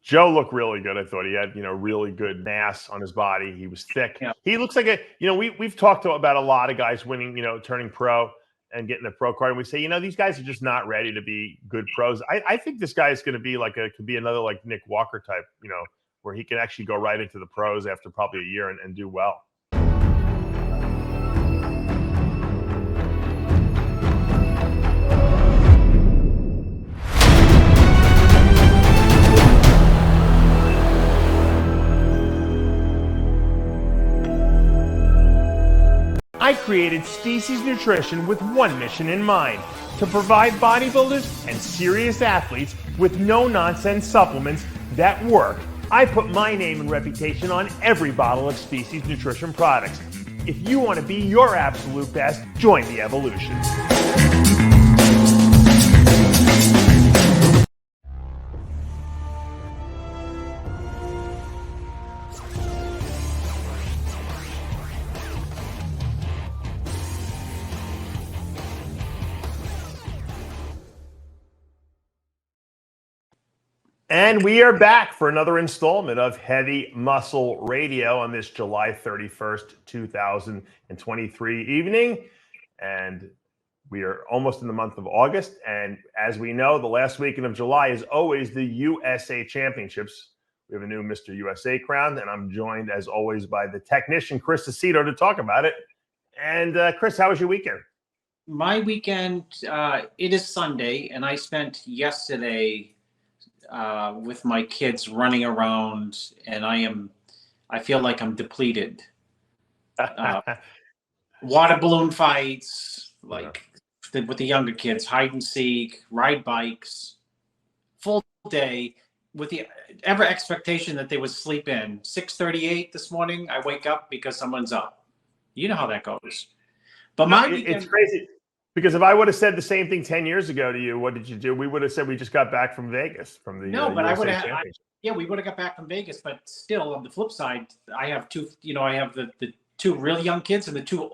Joe looked really good. I thought he had, really good mass on his body. He was thick. Yeah. He looks like we've talked about a lot of guys winning, turning pro and getting a pro card. And we say, these guys are just not ready to be good pros. I think this guy is going to be could be another like Nick Walker type, where he can actually go right into the pros after probably a year and do well. I created Species Nutrition with one mission in mind: to provide bodybuilders and serious athletes with no-nonsense supplements that work. I put my name and reputation on every bottle of Species Nutrition products. If you want to be your absolute best, join the evolution. And we are back for another installment of Heavy Muscle Radio on this July 31st, 2023 evening. And we are almost in the month of August. And as we know, the last weekend of July is always the USA Championships. We have a new Mr. USA crown, and I'm joined, as always, by the technician, Chris Aceto, to talk about it. And Chris, how was your weekend? My weekend, it is Sunday, and I spent yesterday with my kids running around, and I feel like I'm depleted. Water balloon fights, with the younger kids, hide and seek, ride bikes, full day with the ever expectation that they would sleep in. 6:38 this morning, I wake up because someone's up. You know how that goes. But it's crazy. Because if I would have said the same thing 10 years ago to you, what did you do? We would have said we just got back from Vegas from the I would have. We would have got back from Vegas, but still, on the flip side, I have two. I have the two really young kids and the two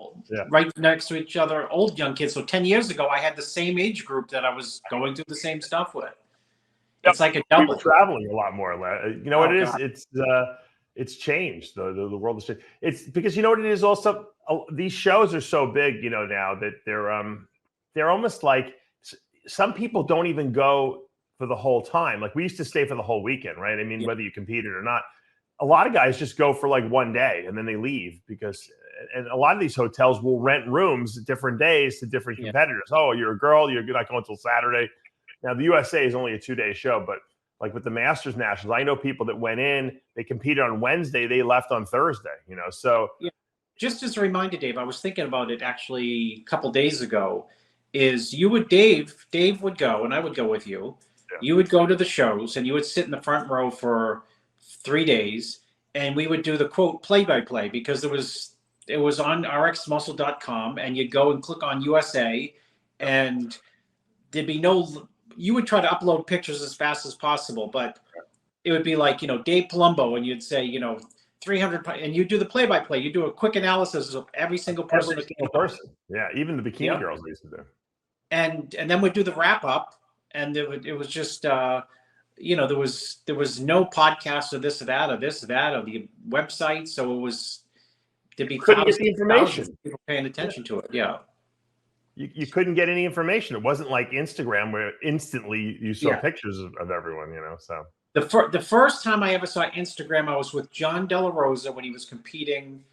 right next to each other old young kids. So 10 years ago, I had the same age group that I was going through the same stuff with. It's like a double. We're traveling a lot more. You know what it is? It's changed. The world has changed. It's because you know what it is. Also, these shows are so big, now that they're almost like some people don't even go for the whole time. Like we used to stay for the whole weekend, right? I mean, whether you competed or not, a lot of guys just go for like one day and then they leave and a lot of these hotels will rent rooms different days to different competitors. Oh, you're a girl, you're not going until Saturday. Now the USA is only a 2-day show, but like with the Masters Nationals, I know people that went in, they competed on Wednesday, they left on Thursday, so. Yeah. Just as a reminder, Dave, I was thinking about it actually a couple days ago, is Dave would go and I would go with you. Yeah. You would go to the shows and you would sit in the front row for 3 days and we would do the quote play-by-play because it was on rxmuscle.com and you'd go and click on USA and there'd be you would try to upload pictures as fast as possible, but it would be like, Dave Palumbo, and you'd say, 300, and you do the play-by-play. You do a quick analysis of every single person. Yeah, even the bikini girls used to do. And then we'd do the wrap-up, and it was just, there was no podcast or this or that or the website, so there'd be couldn't get the information. Of people paying attention to it. Yeah. You couldn't get any information. It wasn't like Instagram where instantly you saw pictures of everyone, so. The first time I ever saw Instagram, I was with John De La Rosa when he was competing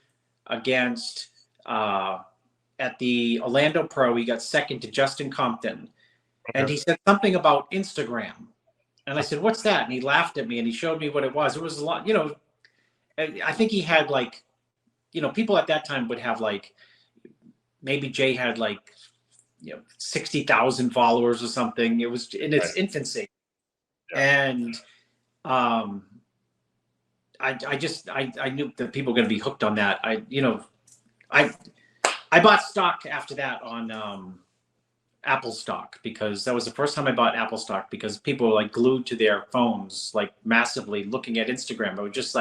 against at the Orlando Pro. He got second to Justin Compton. Okay. And he said something about Instagram. And I said, what's that? And he laughed at me and he showed me what it was. It was a lot, I think he had people at that time would have maybe Jay had 60,000 followers or something. It was in its infancy. Yeah. And I knew that people were going to be hooked on that. I bought stock after that on Apple stock because that was the first time I bought Apple stock because people were glued to their phones, massively looking at Instagram. It was just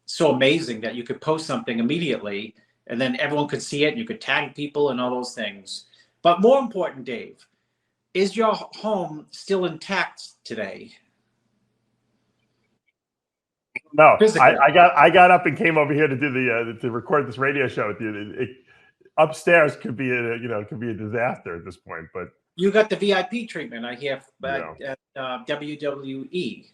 so amazing that you could post something immediately and then everyone could see it and you could tag people and all those things. But more important, Dave, is your home still intact today? No, physically. I got up and came over here to do to record this radio show with you. Upstairs could be a disaster at this point, but you got the VIP treatment, I hear, at WWE.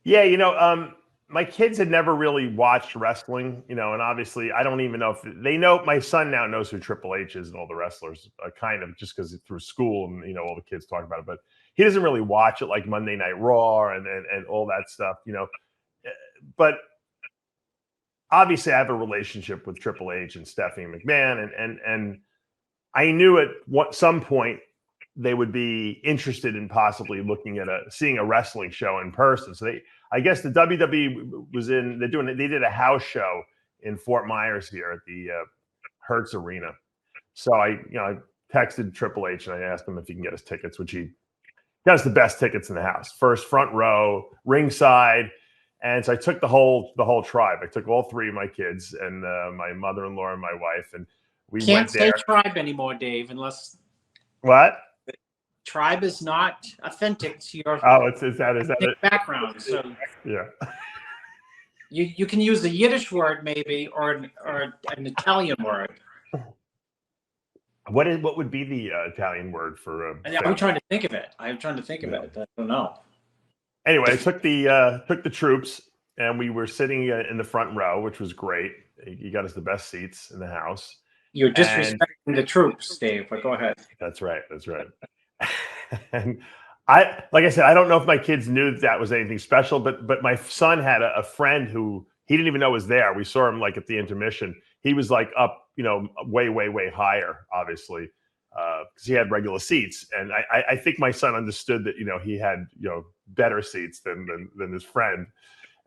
Yeah, my kids had never really watched wrestling, and obviously I don't even know if they know. My son now knows who Triple H is and all the wrestlers, kind of just because through school and all the kids talk about it. But he doesn't really watch it like Monday Night Raw and all that stuff, But obviously, I have a relationship with Triple H and Stephanie McMahon, and I knew at some point they would be interested in possibly looking at seeing a wrestling show in person. So I guess the WWE they did a house show in Fort Myers here at the Hertz Arena. So I texted Triple H and I asked him if he can get us tickets, which he does the best tickets in the house. First front row, ringside. And so I took the whole tribe. I took all three of my kids and my mother-in-law and my wife, and we Can't went there. say tribe anymore, Dave, unless What? Tribe is not authentic to your is that it? background. So yeah, you can use a Yiddish word maybe or an Italian word. What would be the Italian word for? I'm trying to think of it. I'm trying to think of it. I don't know. Anyway, I took the troops, and we were sitting in the front row, which was great. He got us the best seats in the house. You're disrespecting the troops, Dave. But go ahead. That's right. And like I said, I don't know if my kids knew that was anything special, but my son had a friend who he didn't even know was there. We saw him like at the intermission. He was like up, way, way, way higher, obviously, because he had regular seats. And I think my son understood that, he had, better seats than his friend.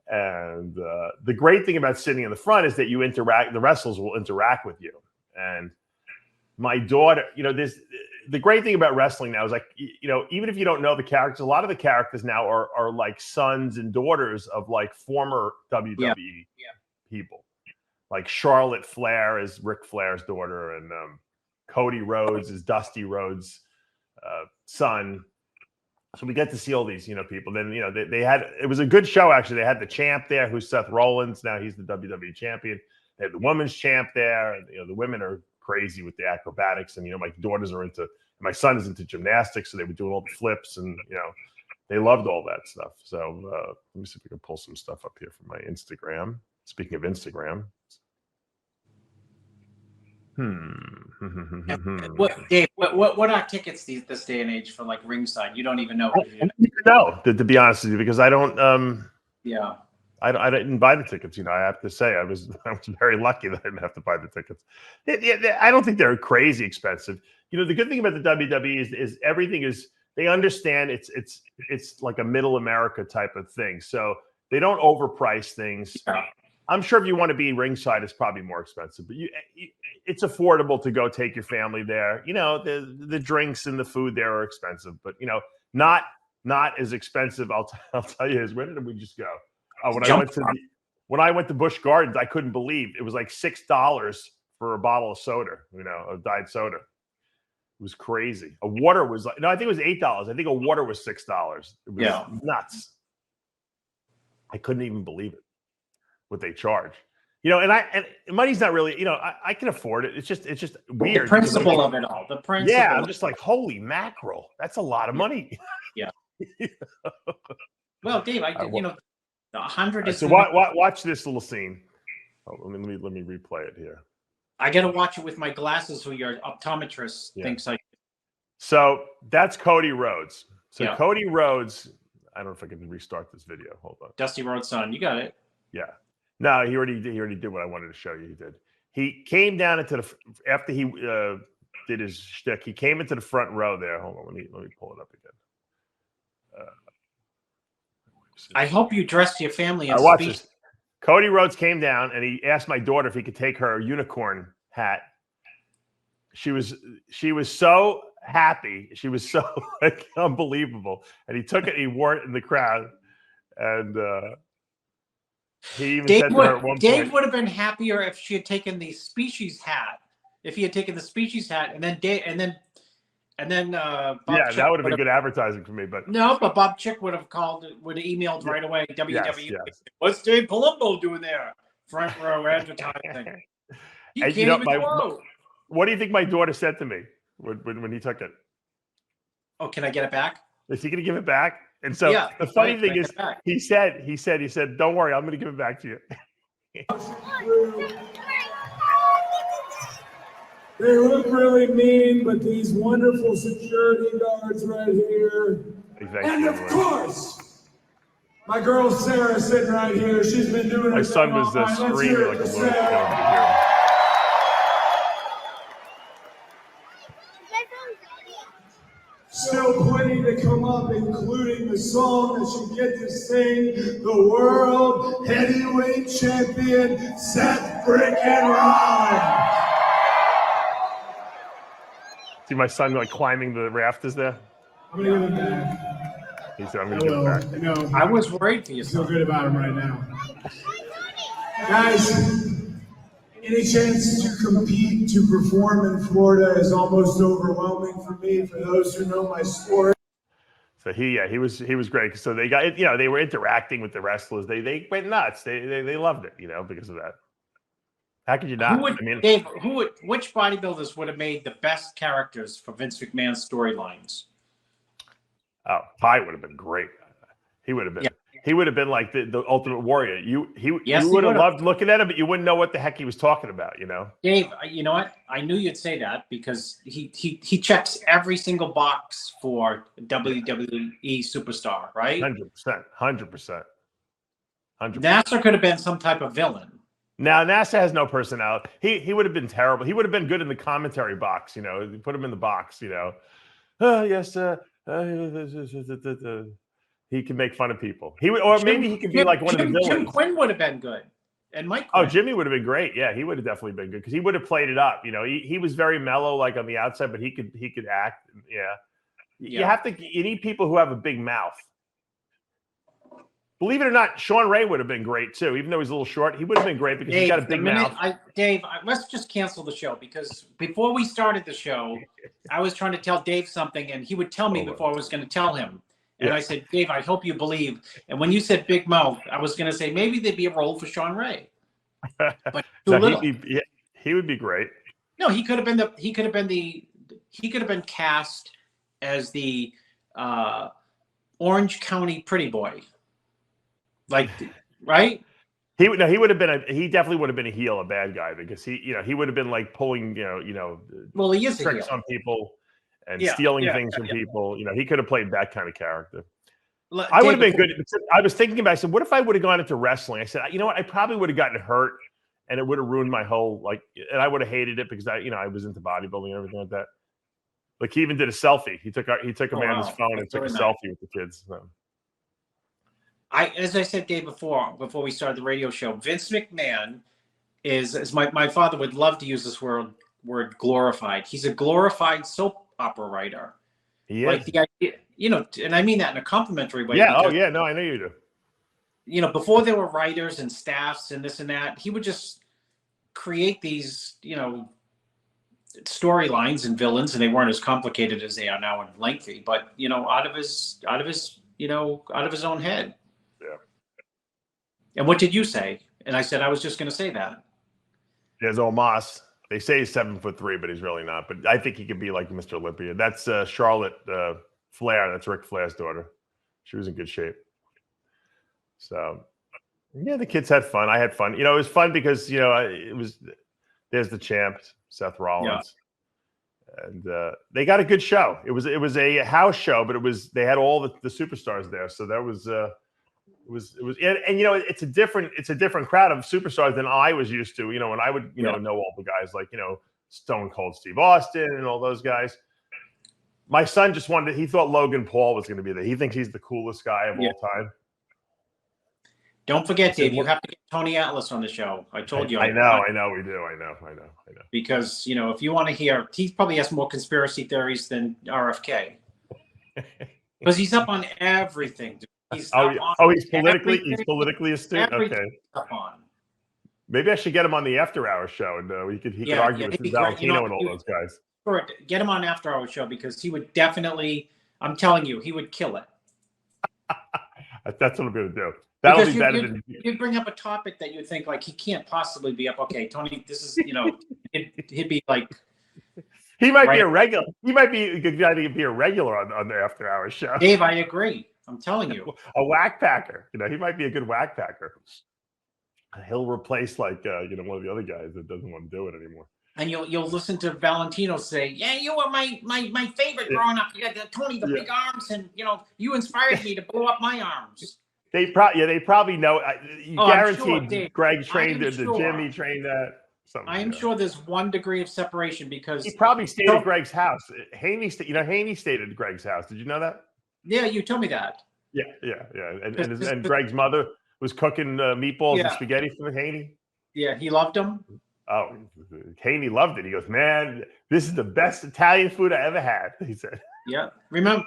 And the great thing about sitting in the front is that the wrestlers will interact with you. And my daughter, the great thing about wrestling now is like, even if you don't know the characters, a lot of the characters now are like sons and daughters of like former WWE people. Like Charlotte Flair is Ric Flair's daughter, and Cody Rhodes is Dusty Rhodes' son. So we get to see all these, people. Then, it was a good show, actually. They had the champ there, who's Seth Rollins. Now he's the WWE champion. They had the women's champ there. The women are crazy with the acrobatics, and my son is into gymnastics, so they were doing all the flips, and they loved all that stuff. So let me see if we can pull some stuff up here from my Instagram. Speaking of Instagram, Dave, what are tickets this day and age for like ringside? You don't even know. No, to be honest with you, because I don't. Yeah. I didn't buy the tickets. I have to say I was very lucky that I didn't have to buy the tickets. I don't think they're crazy expensive. The good thing about the WWE is everything is, they understand it's like a middle America type of thing. So they don't overprice things. Yeah. I'm sure if you want to be ringside, it's probably more expensive, but it's affordable to go take your family there. The drinks and the food there are expensive, but not as expensive. I'll tell you where did we just go? When I went to Busch Gardens, I couldn't believe it was like $6 for a bottle of soda, of diet soda. It was crazy. A water was I think it was $8. I think a water was $6. It was nuts. I couldn't even believe it, what they charge. And money's not really, I can afford it. It's just weird. The principle of it all. The principle. Yeah, I'm just like, holy mackerel. That's a lot of money. Yeah. Well, Dave, 100 is. So watch this little scene. Oh, let me replay it here. I got to watch it with my glasses, so your optometrist thinks I. So that's Cody Rhodes. So Cody Rhodes, I don't know if I can restart this video. Hold on. Dusty Rhodes' son, you got it. Yeah. No, he already did what I wanted to show you. He did. He came down after he did his shtick. He came into the front row there. Hold on, let me pull it up again. I hope you dressed your family in watch this. Cody Rhodes came down and he asked my daughter if he could take her unicorn hat. She was so happy. She was so unbelievable. And he took it, he wore it in the crowd. And he even said to her at one point, Dave would have been happier if she had taken the species hat. If he had taken the species hat and then And then Bob Yeah, Chick that would have been good advertising for me. But no, but Bob Chick would have emailed right away. WWE. Yes. What's Dave Palumbo doing there? Front row advertising. He And can't even go. What do you think my daughter said to me when he took it? Oh, can I get it back? Is he going to give it back? And so the funny thing is, he said, "Don't worry, I'm going to give it back to you." They look really mean, but these wonderful security guards right here. And of course, my girl Sarah sitting right here. She's been doing my son was screaming like a little. Still plenty to come up, including the song that you get to sing, the world heavyweight champion, Seth Frickin' Rollins. See my son like climbing the rafters there? I'm going to give it back. He said, I'm going to give it back. I know. I was worried for you. I feel good about him right now. Guys, any chance to compete, to perform in Florida is almost overwhelming for me, for those who know my sport. So he was great. So they got, they were interacting with the wrestlers. They went nuts. They loved it, because of that. How could you not? Dave, which bodybuilders would have made the best characters for Vince McMahon's storylines? Oh, Ty would have been great. He would have been. Yeah. He would have been like the Ultimate Warrior. You would have loved looking at him, but you wouldn't know what the heck he was talking about. Dave, you know what? I knew you'd say that because he checks every single box for WWE superstar, right? 100%. Nasser could have been some type of villain. Now, NASA has no personality. He would have been terrible. He would have been good in the commentary box, put him in the box, Oh, yes, he can make fun of people. Maybe he could be like one of the villains. Jim Quinn would have been good. And Mike Quinn. Oh, Jimmy would have been great. Yeah, he would have definitely been good because he would have played it up. He was very mellow, like on the outside, but he could act. Yeah. You need people who have a big mouth. Believe it or not, Sean Ray would have been great too. Even though he's a little short, he would have been great because he's got a big mouth. Dave, let's just cancel the show because before we started the show, I was trying to tell Dave something, and he would tell me before I was going to tell him. And I said, Dave, I hope you believe. And when you said big mouth, I was going to say maybe there'd be a role for Sean Ray. But he would be great. No, he could have been cast as the Orange County pretty boy. Like, right? He definitely would have been a heel, a bad guy, because he would have been like pulling, well, he is tricks on people and stealing things from people. He could have played that kind of character. I would have been good. I was thinking about it. I said, what if I would have gone into wrestling? I said, you know what? I probably would have gotten hurt and it would have ruined my whole, and I would have hated it because I was into bodybuilding and everything like that. Like he even did a selfie. He took a man's phone and took a selfie with the kids. So. As I said, Dave, before we started the radio show, Vince McMahon is my father would love to use this word glorified. He's a glorified soap opera writer. He is. Like the idea, and I mean that in a complimentary way. Yeah. Because, no, I know you do. Before there were writers and staffs and this and that, he would just create these, storylines and villains, and they weren't as complicated as they are now and lengthy, but out of his own head. Yeah. And what did you say? And I said I was just going to say that. There's Omos. They say he's 7'3", but he's really not. But I think he could be like Mr. Olympia. That's Charlotte Flair. That's Ric Flair's daughter. She was in good shape. So, yeah, the kids had fun. I had fun. It was fun because there's the champ, Seth Rollins, and they got a good show. It was a house show, but they had all the superstars there. So that was. It was it's a different crowd of superstars than I was used to. When I would know all the guys like Stone Cold Steve Austin and all those guys. My son just he thought Logan Paul was going to be there. He thinks he's the coolest guy of all time. Don't forget, Dave, you have to get Tony Atlas on the show. I told you. I know we do. I know. Because if you want to hear, he probably has more conspiracy theories than RFK. Because he's up on everything. He's politically astute. Okay. Maybe I should get him on the After Hours show, and he could argue with Valentino and all those guys. Get him on After Hours Show because he would definitely. I'm telling you, he would kill it. That's what I'm going to do. That'll be better than you'd bring up a topic that you'd think like he can't possibly be up. Okay, Tony, this is he'd be like. He might be a regular. He might be a good guy to be a regular on the After Hours Show. Dave, I agree. I'm telling you, a whack packer. He might be a good whack packer. He'll replace one of the other guys that doesn't want to do it anymore. And you'll listen to Valentino say, "Yeah, you were my favorite growing up. You got Tony the big arms, and you inspired me to blow up my arms." They probably know. Guaranteed, sure, Greg trained at the gym. He trained that. I am sure there's 1 degree of separation because he probably stayed at Greg's house. Haney stayed at Greg's house. Did you know that? Yeah, you told me that. Yeah. And Greg's mother was cooking meatballs and spaghetti for Haney. Yeah, he loved them. Oh, Haney loved it. He goes, "Man, this is the best Italian food I ever had." He said. Yeah, remember,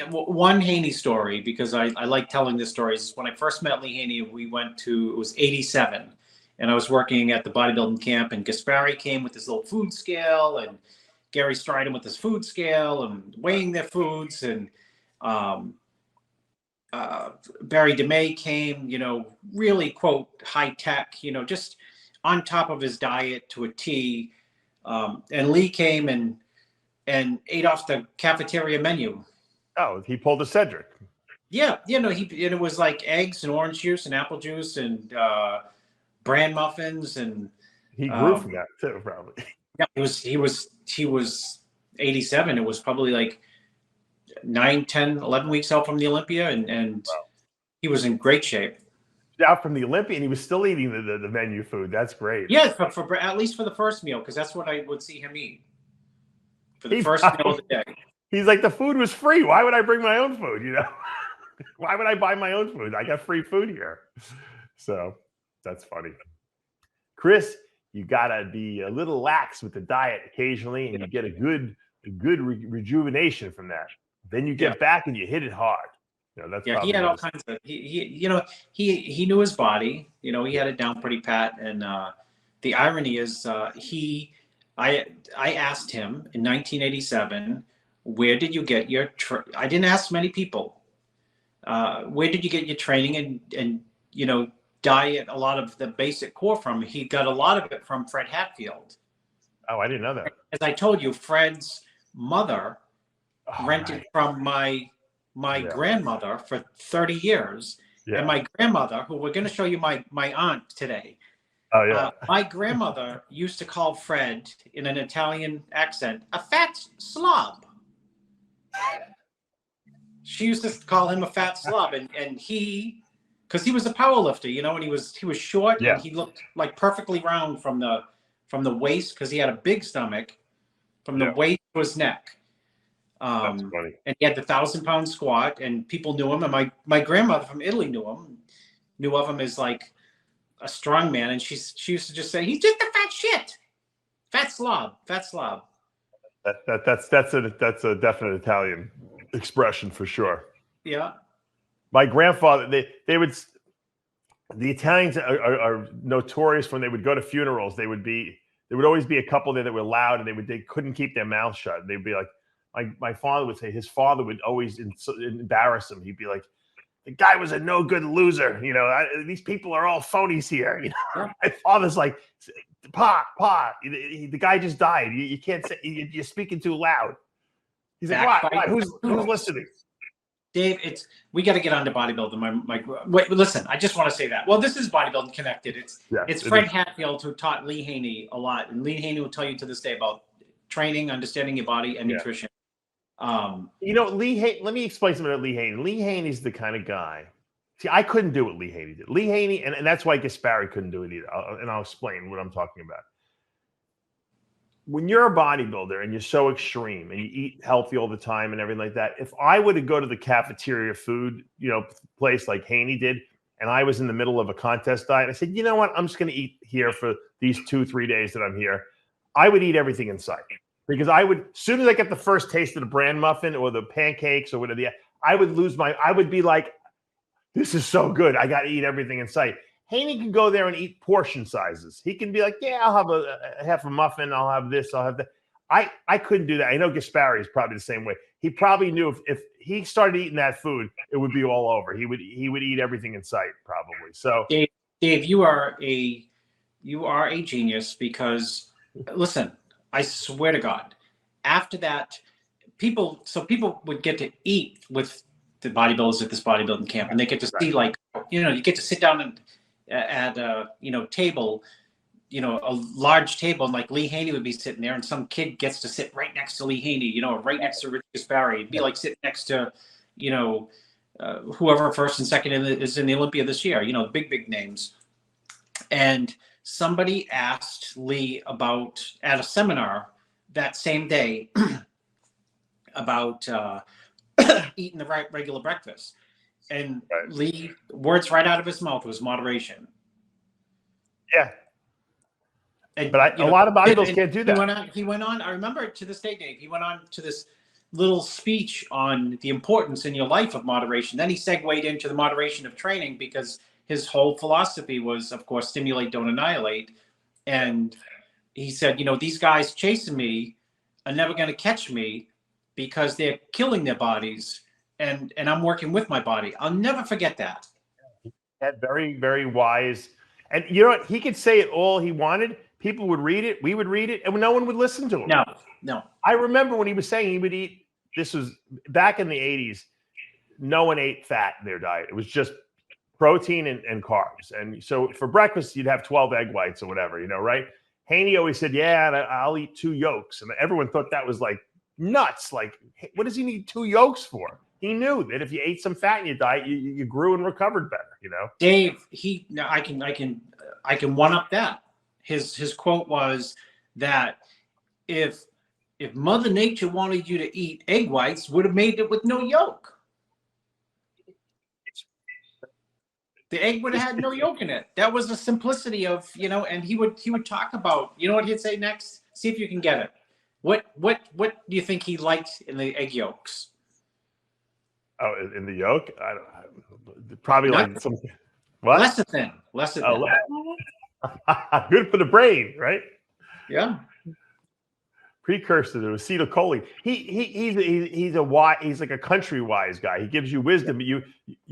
one Haney story because I like telling this story. Is when I first met Lee Haney, it was '87. And I was working at the bodybuilding camp, and Gaspari came with his little food scale, and Gary Stridham with his food scale, and weighing their foods, and Barry DeMay came, really quote high tech, just on top of his diet to a T. And Lee came and ate off the cafeteria menu. Oh, he pulled a Cedric. Yeah, it was like eggs and orange juice and apple juice and bran muffins, and he grew from that too, probably. Yeah, he was 87. It was probably like 9, 10, 11 weeks out from the Olympia, and wow. He was in great shape. Out from the Olympia, and he was still eating the menu food. That's great. Yeah, for at least for the first meal, because that's what I would see him eat for the first meal of the day. He's like, the food was free. Why would I bring my own food? Why would I buy my own food? I got free food here. So that's funny. Chris, you gotta be a little lax with the diet occasionally, and you get a good rejuvenation from that. Then you get back and you hit it hard. That's he had all kinds of he knew his body. He had it down pretty pat. And the irony is, I asked him in 1987, where did you get your? I didn't ask many people. Where did you get your training and diet, a lot of the basic core from? He got a lot of it from Fred Hatfield. Oh, I didn't know that. As I told you, Fred's mother rented from my grandmother for 30 years. Yeah. And my grandmother, who we're going to show you my aunt today. Oh, yeah. My grandmother used to call Fred, in an Italian accent, a fat slob. She used to call him a fat slob. And he... because he was a power lifter, and he was short, and he looked like perfectly round from the waist, because he had a big stomach from the waist to his neck. That's funny. And he had the 1,000-pound squat, and people knew him. And my grandmother from Italy knew of him as like a strong man, and she used to just say, "He's just a fat shit, fat slob." That's a definite Italian expression for sure. Yeah. My grandfather, the Italians are notorious when they would go to funerals. There would always be a couple there that were loud, and they couldn't keep their mouths shut. They'd be like, my father would say, his father would always embarrass him. He'd be like, "The guy was a no good loser. These people are all phonies here." My father's like, Pa, the guy just died. You can't say, you're speaking too loud. He's like, why? Who's listening? Dave, we got to get on to bodybuilding. Wait, listen, I just want to say that. Well, this is bodybuilding connected. It's Fred Hatfield who taught Lee Haney a lot, and Lee Haney will tell you to this day about training, understanding your body, and nutrition. Lee Haney. Let me explain something about Lee Haney. Lee Haney's the kind of guy. See, I couldn't do what Lee Haney did. Lee Haney, and that's why Gaspari couldn't do it either. I'll explain what I'm talking about. When you're a bodybuilder and you're so extreme and you eat healthy all the time and everything like that, if I were to go to the cafeteria food, place like Haney did, and I was in the middle of a contest diet, I said, you know what? I'm just going to eat here for these 2-3 days that I'm here. I would eat everything in sight, because as soon as I get the first taste of the bran muffin or the pancakes or whatever, I would be like, this is so good. I got to eat everything in sight. Haney can go there and eat portion sizes. He can be like, yeah, I'll have a half a muffin. I'll have this. I'll have that. I couldn't do that. I know Gaspari is probably the same way. He probably knew if he started eating that food, it would be all over. He would eat everything in sight probably. So Dave, you are a genius because listen, I swear to God, after that, people would get to eat with the bodybuilders at this bodybuilding camp, and they get to see like, you get to sit down and at a table, a large table, and like Lee Haney would be sitting there, and some kid gets to sit right next to Lee Haney, right next to Rich Gaspari. It'd be like sitting next to, whoever first and second is in the Olympia this year, the big names. And somebody asked Lee at a seminar that same day about eating the regular breakfast. And Lee, words right out of his mouth was moderation. Yeah. And, but a lot of bodybuilders can't do that. He went on, I remember to this day, Dave, he went on to this little speech on the importance in your life of moderation. Then he segued into the moderation of training because his whole philosophy was, of course, stimulate, don't annihilate. And he said, these guys chasing me are never going to catch me because they're killing their bodies. And I'm working with my body. I'll never forget that. That very, very wise. And what? He could say it all he wanted. People would read it. We would read it. And no one would listen to him. No. I remember when he was saying he would eat. This was back in the 80s. No one ate fat in their diet. It was just protein and carbs. And so for breakfast, you'd have 12 egg whites or whatever, right? Haney always said, yeah, I'll eat 2 yolks. And everyone thought that was like nuts. Like, hey, what does he need 2 yolks for? He knew that if you ate some fat in your diet, you grew and recovered better, Dave, I can one up that. His quote was that if Mother Nature wanted you to eat egg whites, would have made it with no yolk. The egg would have had no yolk in it. That was the simplicity of, and he would talk about, what he'd say next? See if you can get it. What do you think he liked in the egg yolks? Oh, in the yolk? I don't probably Not, like some what? Lecithin. Good for the brain, right? Yeah. Precursor to acetylcholine. He's like a country wise guy. He gives you wisdom. You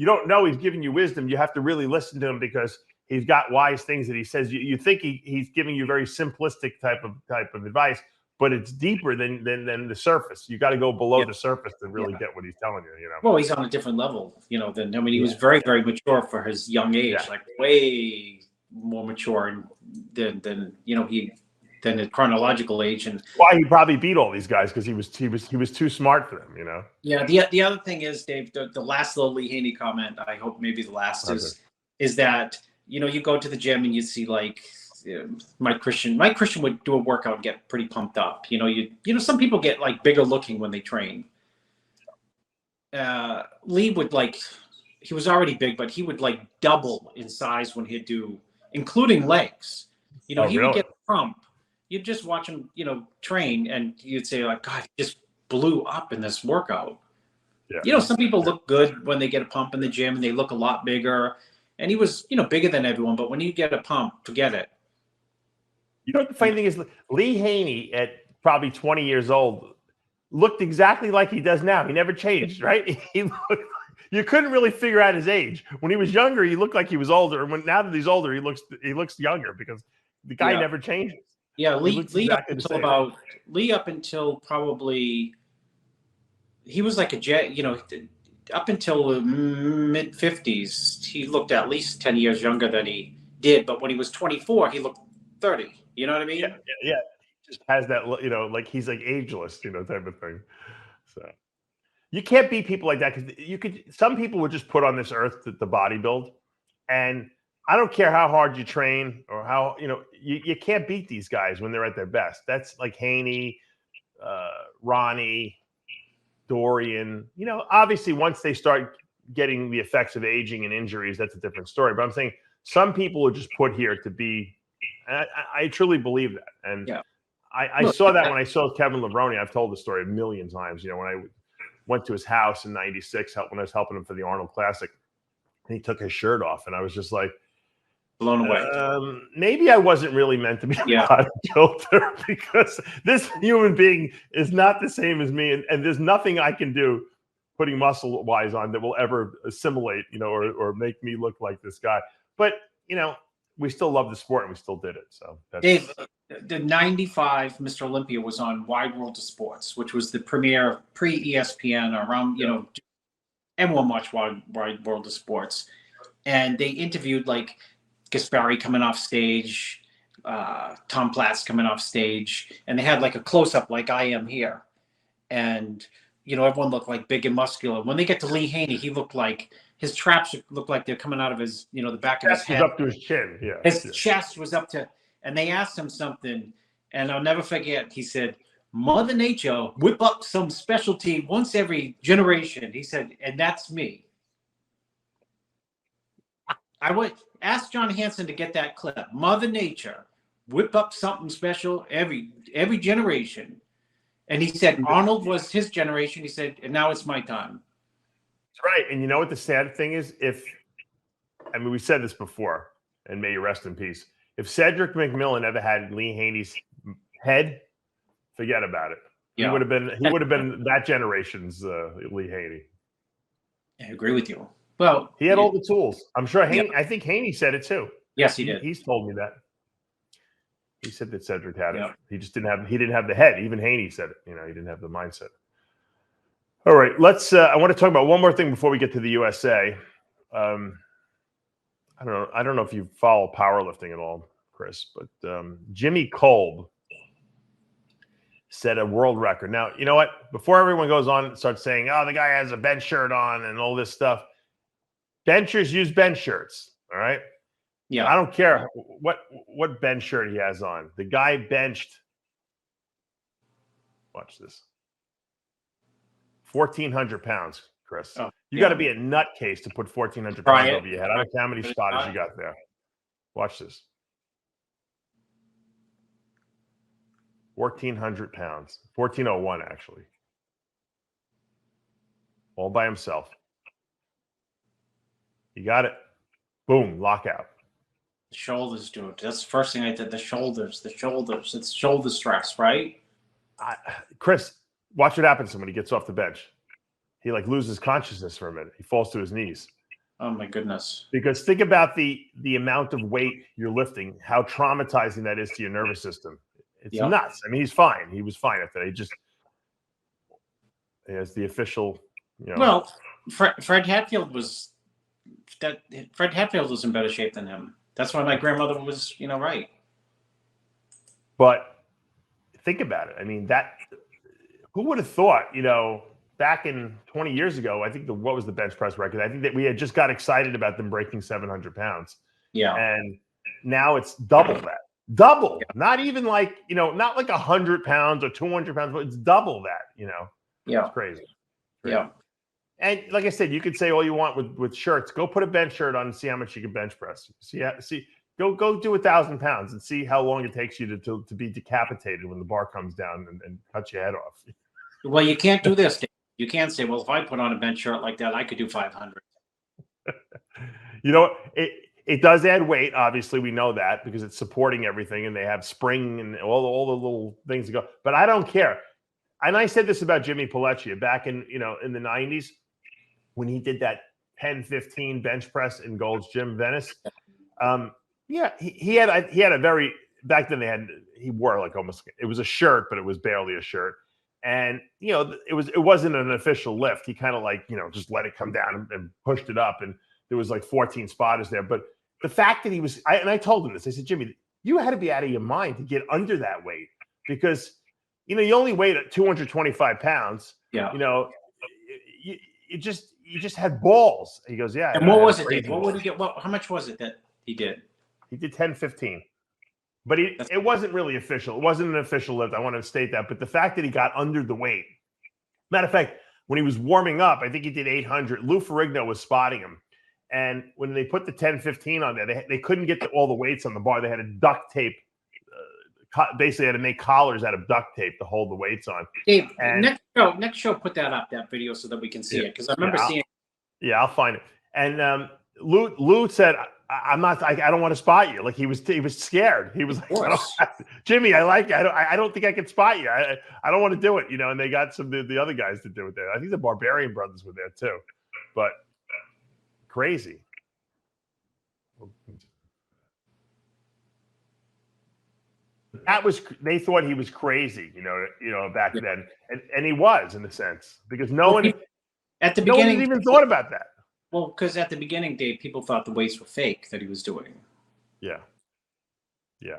don't know he's giving you wisdom. You have to really listen to him because he's got wise things that he says. You think he's giving you very simplistic type of advice, but it's deeper than the surface. You got to go below the surface to really get what he's telling you. Well, he's on a different level, he was very, very mature for his young age, like way more mature than his chronological age. And why he probably beat all these guys because he was too smart for them, Yeah. The other thing is, Dave, the last little Lee Haney comment, I hope maybe the last is that, you go to the gym and you see like, Mike Christian would do a workout and get pretty pumped up. Some people get like bigger looking when they train. Lee would he was already big, but he would like double in size when he'd do, including legs. He would get a pump. You'd just watch him, train, and you'd say like, God, he just blew up in this workout. Yeah. Some people look good when they get a pump in the gym and they look a lot bigger. And he was, bigger than everyone, but when you get a pump, forget it. The funny thing is, Lee Haney at probably 20 years old looked exactly like he does now. He never changed, right? You couldn't really figure out his age. When he was younger, he looked like he was older. And now that he's older, he looks younger because the guy never changes. Yeah, Lee up until probably he was like a jet. Up until the mid 50s, he looked at least 10 years younger than he did. But when he was 24, he looked 30. You know what I mean? Yeah. He just has that, like he's like ageless, type of thing. So you can't beat people like that because some people would just put on this earth to bodybuild, and I don't care how hard you train or how, you can't beat these guys when they're at their best. That's like Haney, Ronnie, Dorian. Obviously once they start getting the effects of aging and injuries, that's a different story. But I'm saying some people are just put here to be, I truly believe that. And I saw that when I saw Kevin Levrone. I've told the story a million times, when I went to his house in '96, when I was helping him for the Arnold Classic, and he took his shirt off. And I was just like, Blown away. Maybe I wasn't really meant to be a bodybuilder because this human being is not the same as me, and there's nothing I can do putting muscle wise on that will ever assimilate, or make me look like this guy. But we still love the sport and we still did it. So Dave, the 95 Mr. Olympia was on Wide World of Sports, which was the premier pre-ESPN around, everyone watched Wide World of Sports. And they interviewed like Gaspari coming off stage, Tom Platz coming off stage, and they had like a close-up like I am here. And, everyone looked like big and muscular. When they get to Lee Haney, he looked like his traps looked like they're coming out of his, the back of his head. Up to his chin, yeah. His chest was up to, and they asked him something, and I'll never forget. He said, "Mother Nature whip up some specialty once every generation." He said, and that's me. I would ask John Hansen to get that clip. Mother Nature whip up something special every generation. And he said Arnold was his generation. He said, and now it's my time. That's right. And you know what the sad thing is? We said this before, and may you rest in peace. If Cedric McMillan ever had Lee Haney's head, forget about it. Yeah. He would have been that generation's Lee Haney. I agree with you. Well, he had all the tools. I'm sure Haney, I think Haney said it too. Yes, he did. He's told me that. He said that Cedric had it. He just didn't have the head. Even Haney said it. He didn't have the mindset. All right, let's. I want to talk about one more thing before we get to the USA. I don't know if you follow powerlifting at all, Chris, but Jimmy Kolb set a world record. Now, you know what? Before everyone goes on and starts saying, "Oh, the guy has a bench shirt on" and all this stuff, benchers use bench shirts. All right. Yeah, I don't care what bench shirt he has on. The guy benched. Watch this. 1,400 pounds, Chris. Oh, you got to be a nutcase to put 1,400 pounds over your head. I don't care how many spotters you got there. Watch this. 1,400 pounds. 1,401 actually. All by himself. You got it. Boom, lockout. Shoulders, dude. That's the first thing I did. The shoulders. It's shoulder stress, right? Chris, watch what happens to him when he gets off the bench. He loses consciousness for a minute. He falls to his knees. Oh my goodness. Because think about the amount of weight you're lifting, how traumatizing that is to your nervous system. It's nuts. He's fine. He was fine after that. He has the official, Well, Fred Hatfield was in better shape than him. That's why my grandmother was, right. But think about it. Who would have thought, back in 20 years ago, I think what was the bench press record? I think that we had just got excited about them breaking 700 pounds. Yeah. And now it's double that. Double. Yeah. Not even not like 100 pounds or 200 pounds, but it's double that, Yeah. It's crazy. Yeah. And like I said, you could say all you want with shirts. Go put a bench shirt on and see how much you can bench press. Go do 1,000 pounds and see how long it takes you to be decapitated when the bar comes down and cut your head off. Well, you can't do this. You can't say, well, if I put on a bench shirt like that, I could do 500. It does add weight. Obviously, we know that because it's supporting everything, and they have spring and all the little things to go. But I don't care. And I said this about Jimmy Pelleccia back in the 90s. When he did that 10-15 bench press in Gold's Gym, Venice. He had a very, back then he wore it was a shirt, but it was barely a shirt. And, it wasn't an official lift. He kind of just let it come down and pushed it up. And there was 14 spotters there. But the fact that I told him this, I said, Jimmy, you had to be out of your mind to get under that weight because, you only weighed at 225 pounds. Yeah. You just had balls. He goes, yeah. And what was it, Dave? What would he get? How much was it that he did? He did 10-15. But it wasn't really official. It wasn't an official lift. I want to state that. But the fact that he got under the weight. Matter of fact, when he was warming up, I think he did 800. Lou Ferrigno was spotting him. And when they put the 10-15 on there, they couldn't get all the weights on the bar. They had to duct tape. Basically had to make collars out of duct tape to hold the weights on. Dave, next show, put that up, that video, so that we can see it. Because I remember seeing it. Yeah, I'll find it. And Lou said, I'm not. I don't want to spot you. Like he was scared. He was like, Jimmy, I like you. I don't think I can spot you. I don't want to do it. You know. And they got some the other guys to do it there. I think the Barbarian Brothers were there too, but crazy. That was, they thought he was crazy, you know, back then, and he was in a sense because no one at the beginning even thought about that. Well, because at the beginning, Dave, people thought the weights were fake that he was doing. Yeah,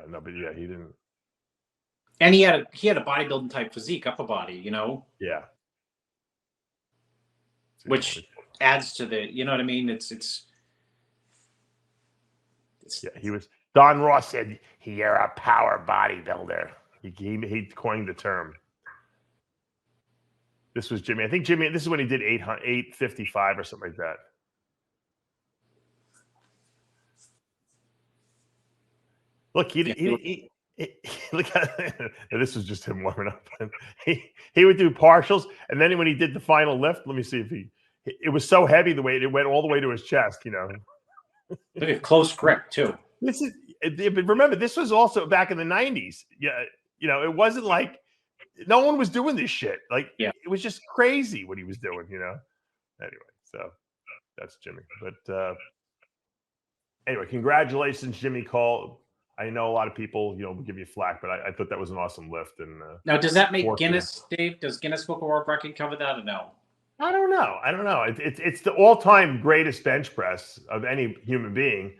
no, but yeah, he didn't. And he had a bodybuilding type physique, upper body, you know. Yeah. Which adds to the, you know what I mean? It's yeah, he was. Don Ross said, "You're a power bodybuilder." He coined the term. This was Jimmy. I think Jimmy. This is when he did 855 or something like that. Look, look at this was just him warming up. He would do partials, and then when he did the final lift, let me see if it was so heavy the way it went all the way to his chest. You know, look at close grip too. This is, but remember, this was also back in the 90s. Yeah, you know, it wasn't like no one was doing this shit. Like, it was just crazy what he was doing. You know. Anyway, so that's Jimmy. But anyway, congratulations, Jimmy Cole. I know a lot of people, you know, will give you flack, but I thought that was an awesome lift. And now, does that make Guinness, Dave? Does Guinness Book of World Record cover that or no? I don't know. It's the all-time greatest bench press of any human being.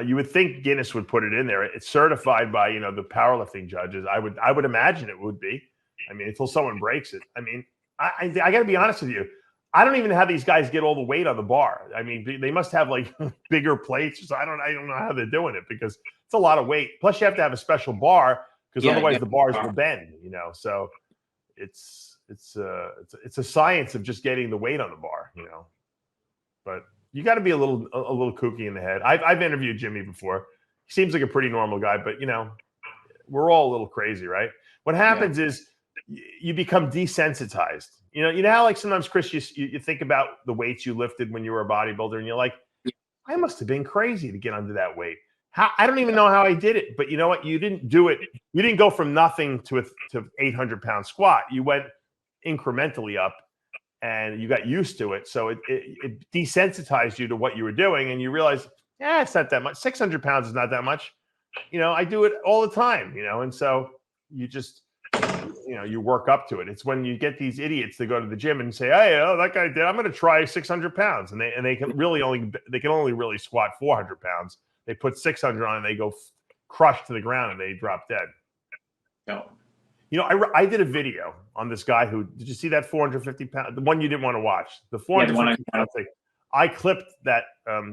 You would think Guinness would put it in there. It's certified by, you know, the powerlifting judges. I would imagine it would be. I mean, until someone breaks it. I mean, I got to be honest with you. I don't even know how these guys get all the weight on the bar. I mean, they must have like bigger plates. So I don't know how they're doing it because it's a lot of weight. Plus, you have to have a special bar because otherwise the bars will bend. You know, so it's a science of just getting the weight on the bar. You know, but you got to be a little kooky in the head. I've interviewed Jimmy before. He seems like a pretty normal guy, but you know, we're all a little crazy, right? What happens is you become desensitized. You know how like sometimes, Chris, you think about the weights you lifted when you were a bodybuilder, and you're like, I must have been crazy to get under that weight. I don't even know how I did it, but you know what? You didn't do it. You didn't go from nothing to 800-pound squat. You went incrementally up, and you got used to it. So it desensitized you to what you were doing, and you realize, it's not that much. 600 pounds is not that much. You know, I do it all the time. You know, and so you just. You know, you work up to it. It's when you get these idiots that go to the gym and say, "Hey, that guy did. I'm going to try 600 pounds," and they can only really squat 400 pounds. They put 600 on, and they go crushed to the ground, and they drop dead. No. You know, I did a video on this guy who. Did you see that 450 pound? The one you didn't want to watch. The 450 pound thing. I clipped that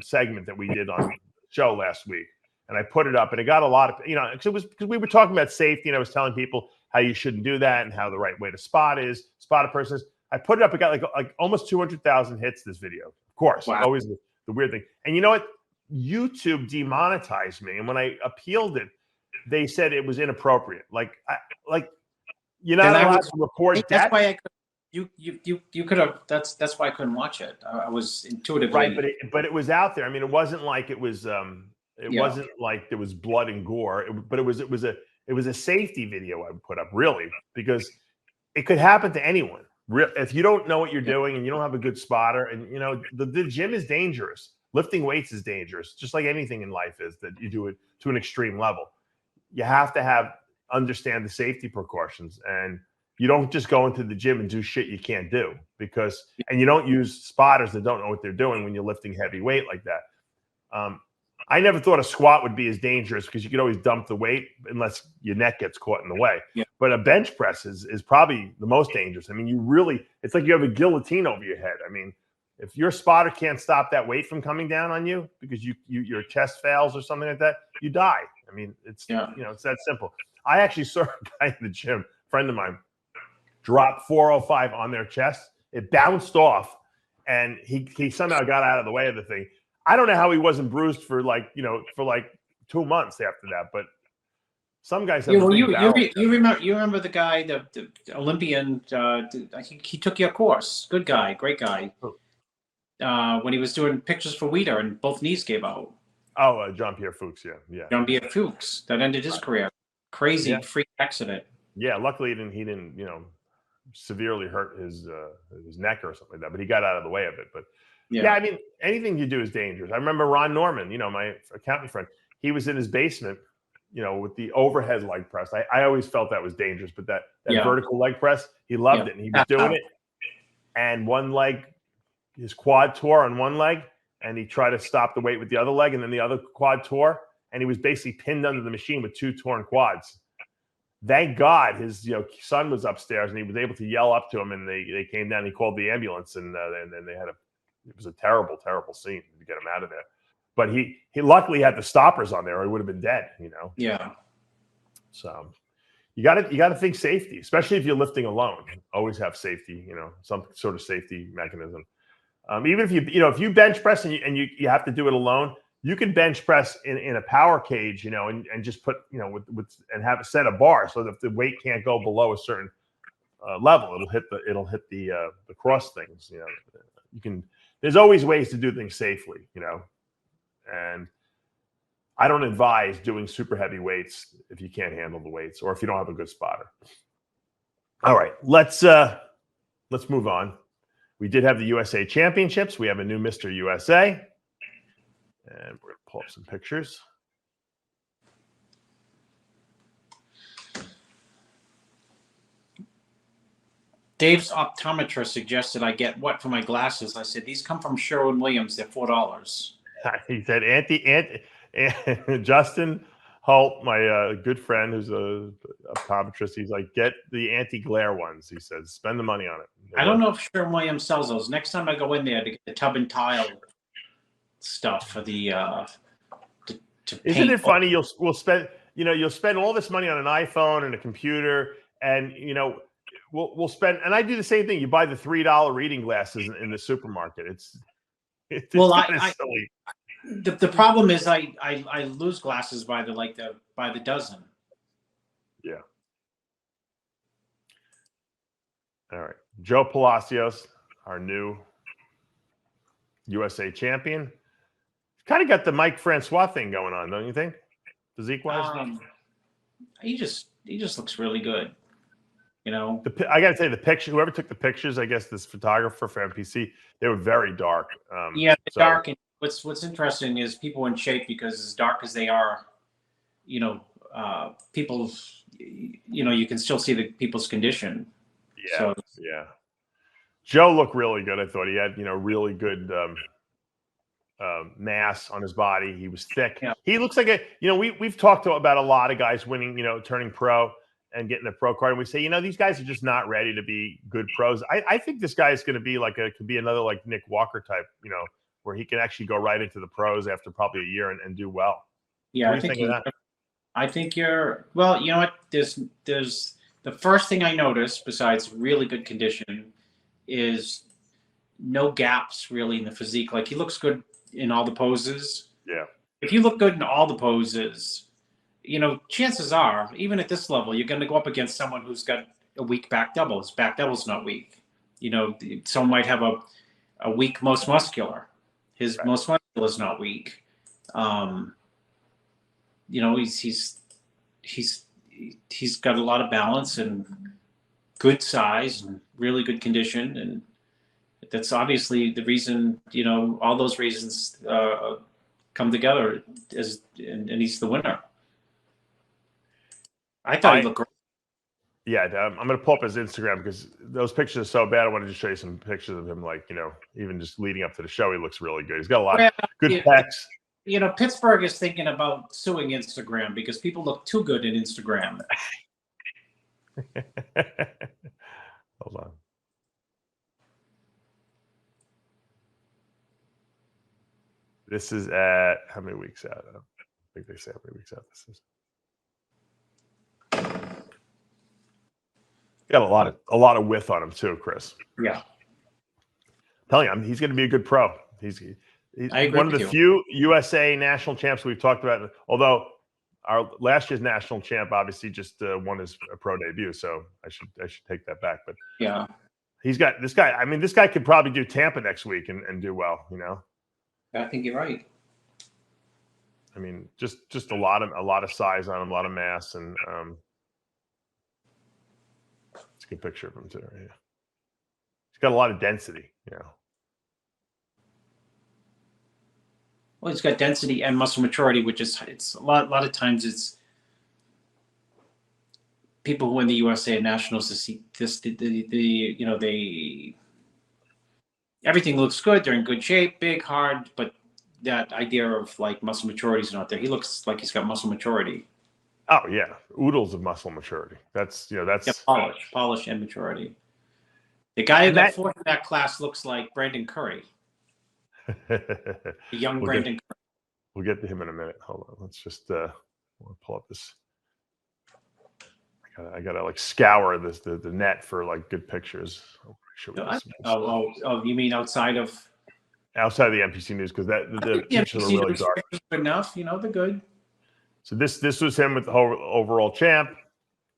segment that we did on the show last week, and I put it up, and it got a lot of because we were talking about safety, and I was telling people how you shouldn't do that and how the right way to spot a person is. I put it up. It got like almost 200,000 hits, this video. Of course, always the weird thing. And you know what? YouTube demonetized me. And when I appealed it, they said it was inappropriate. You're not allowed to report that. That's why you could have. That's why I couldn't watch it. I was intuitively right, but it was out there. I mean, it wasn't like it was. It wasn't like there was blood and gore. But it was a safety video I would put up, really, because it could happen to anyone. If you don't know what you're doing and you don't have a good spotter, and you know the gym is dangerous. Lifting weights is dangerous, just like anything in life is that you do it to an extreme level. You have to understand the safety precautions, and you don't just go into the gym and do shit you can't do and you don't use spotters that don't know what they're doing when you're lifting heavy weight like that. I never thought a squat would be as dangerous because you could always dump the weight unless your neck gets caught in the way. Yeah. But a bench press is probably the most dangerous. I mean, it's like you have a guillotine over your head. I mean, if your spotter can't stop that weight from coming down on you because your chest fails or something like that, you die. I mean, it's it's that simple. I actually saw a guy in the gym, a friend of mine, drop 405 on their chest. It bounced off, and he somehow got out of the way of the thing. I don't know how he wasn't bruised for 2 months after that, but some guys have. You remember the guy, the Olympian? I think he took your course. Good guy, great guy. When he was doing pictures for Weider and both knees gave out. Oh, Jean-Pierre Fuchs. Yeah. Jean-Pierre Fuchs, that ended his career. Crazy freak accident. Yeah. Luckily, he didn't, severely hurt his neck or something like that, but he got out of the way of it. But yeah, I mean, anything you do is dangerous. I remember Ron Norman, my accounting friend, he was in his basement, with the overhead leg press. I always felt that was dangerous, but that vertical leg press, he loved it. And he was doing it. And one leg, his quad tore on one leg, and he tried to stop the weight with the other leg, and then the other quad tore, and he was basically pinned under the machine with 2 torn quads. Thank God his son was upstairs, and he was able to yell up to him, and they came down. He called the ambulance, and then they had it was a terrible, terrible scene to get him out of there. But he luckily had the stoppers on there, or he would have been dead. Yeah. So you got to think safety, especially if you're lifting alone. Always have safety, some sort of safety mechanism. Even if if you bench press and you have to do it alone, you can bench press in a power cage, and just put, and have a set of bars so that the weight can't go below a certain level. It'll hit the cross things. You can. There's always ways to do things safely, and I don't advise doing super heavy weights if you can't handle the weights or if you don't have a good spotter. All right, let's move on. We did have the USA Championships. We have a new Mr. USA. And we're going to pull up some pictures. Dave's optometrist suggested I get what for my glasses. I said, these come from Sherwin-Williams. They're $4. He said, Justin Holt, my good friend who's a optometrist, he's like, get the anti-glare ones. He says, spend the money on it. I don't know if Sherwin-Williams sells those. Next time I go in there to get the tub and tile stuff for the Isn't it funny? You'll spend all this money on an iPhone and a computer, and we'll spend. And I do the same thing. You buy the $3 reading glasses in the supermarket. It's well, silly. The problem is I lose glasses by the dozen. Yeah. All right, Joe Palacios, our new USA champion. Kind of got the Mike Francois thing going on, don't you think? Physique wise, he just looks really good. I got to say, the picture. Whoever took the pictures, I guess this photographer for MPC, they were very dark. Dark. And what's interesting is people in shape, because as dark as they are, people, you can still see the people's condition. Yeah. Yeah. Joe looked really good. I thought he had, really good mass on his body. He was thick. Yeah. He looks like we've talked about a lot of guys winning, turning pro and getting a pro card. And we say, these guys are just not ready to be good pros. I think this guy is going to be could be another like Nick Walker type, where he can actually go right into the pros after probably a year and do well. Yeah. I think you're, well, you know what? There's the first thing I noticed besides really good condition is no gaps really in the physique. Like, he looks good in all the poses. Yeah. If you look good in all the poses, chances are, even at this level, you're going to go up against someone who's got a weak back double. His back double's not weak. Someone might have a weak most muscular. His most muscular is not weak. He's got a lot of balance and good size and really good condition, and that's obviously the reason. All those reasons come together, and he's the winner. I thought he looked great. Yeah, I'm going to pull up his Instagram because those pictures are so bad. I wanted to show you some pictures of him, even just leading up to the show. He looks really good. He's got a lot of good pecs. Pittsburgh is thinking about suing Instagram because people look too good in Instagram. Hold on. This is at how many weeks out? I think they say how many weeks out this is. Got a lot of width on him too, Chris. Yeah. I'm telling you, he's going to be a good pro. He's one of the few USA national champs we've talked about. Although our last year's national champ obviously just won his pro debut, so I should take that back. But yeah, he's got this guy. I mean, this guy could probably do Tampa next week and do well. I think you're right. I mean, just a lot of size on him, a lot of mass, and it's a good picture of him too. Yeah, he's got a lot of density. You know. Well, he's got density and muscle maturity, which is it's a lot of times it's people who win the USA nationals to see this you know they everything looks good, they're in good shape, big, hard, but that idea of like muscle maturity is not there. He looks like he's got muscle maturity. Oh yeah, oodles of muscle maturity. That's that's polish and maturity. The guy who got fourth in that class looks like Brandon Curry. The young Brandon Curry. We'll get to him in a minute. Hold on. Let's just pull up this. I gotta like scour the net for like good pictures. You mean outside of the NPC news, because the pictures are really dark. Good enough, you know, they're good. So this was him with the whole overall champ,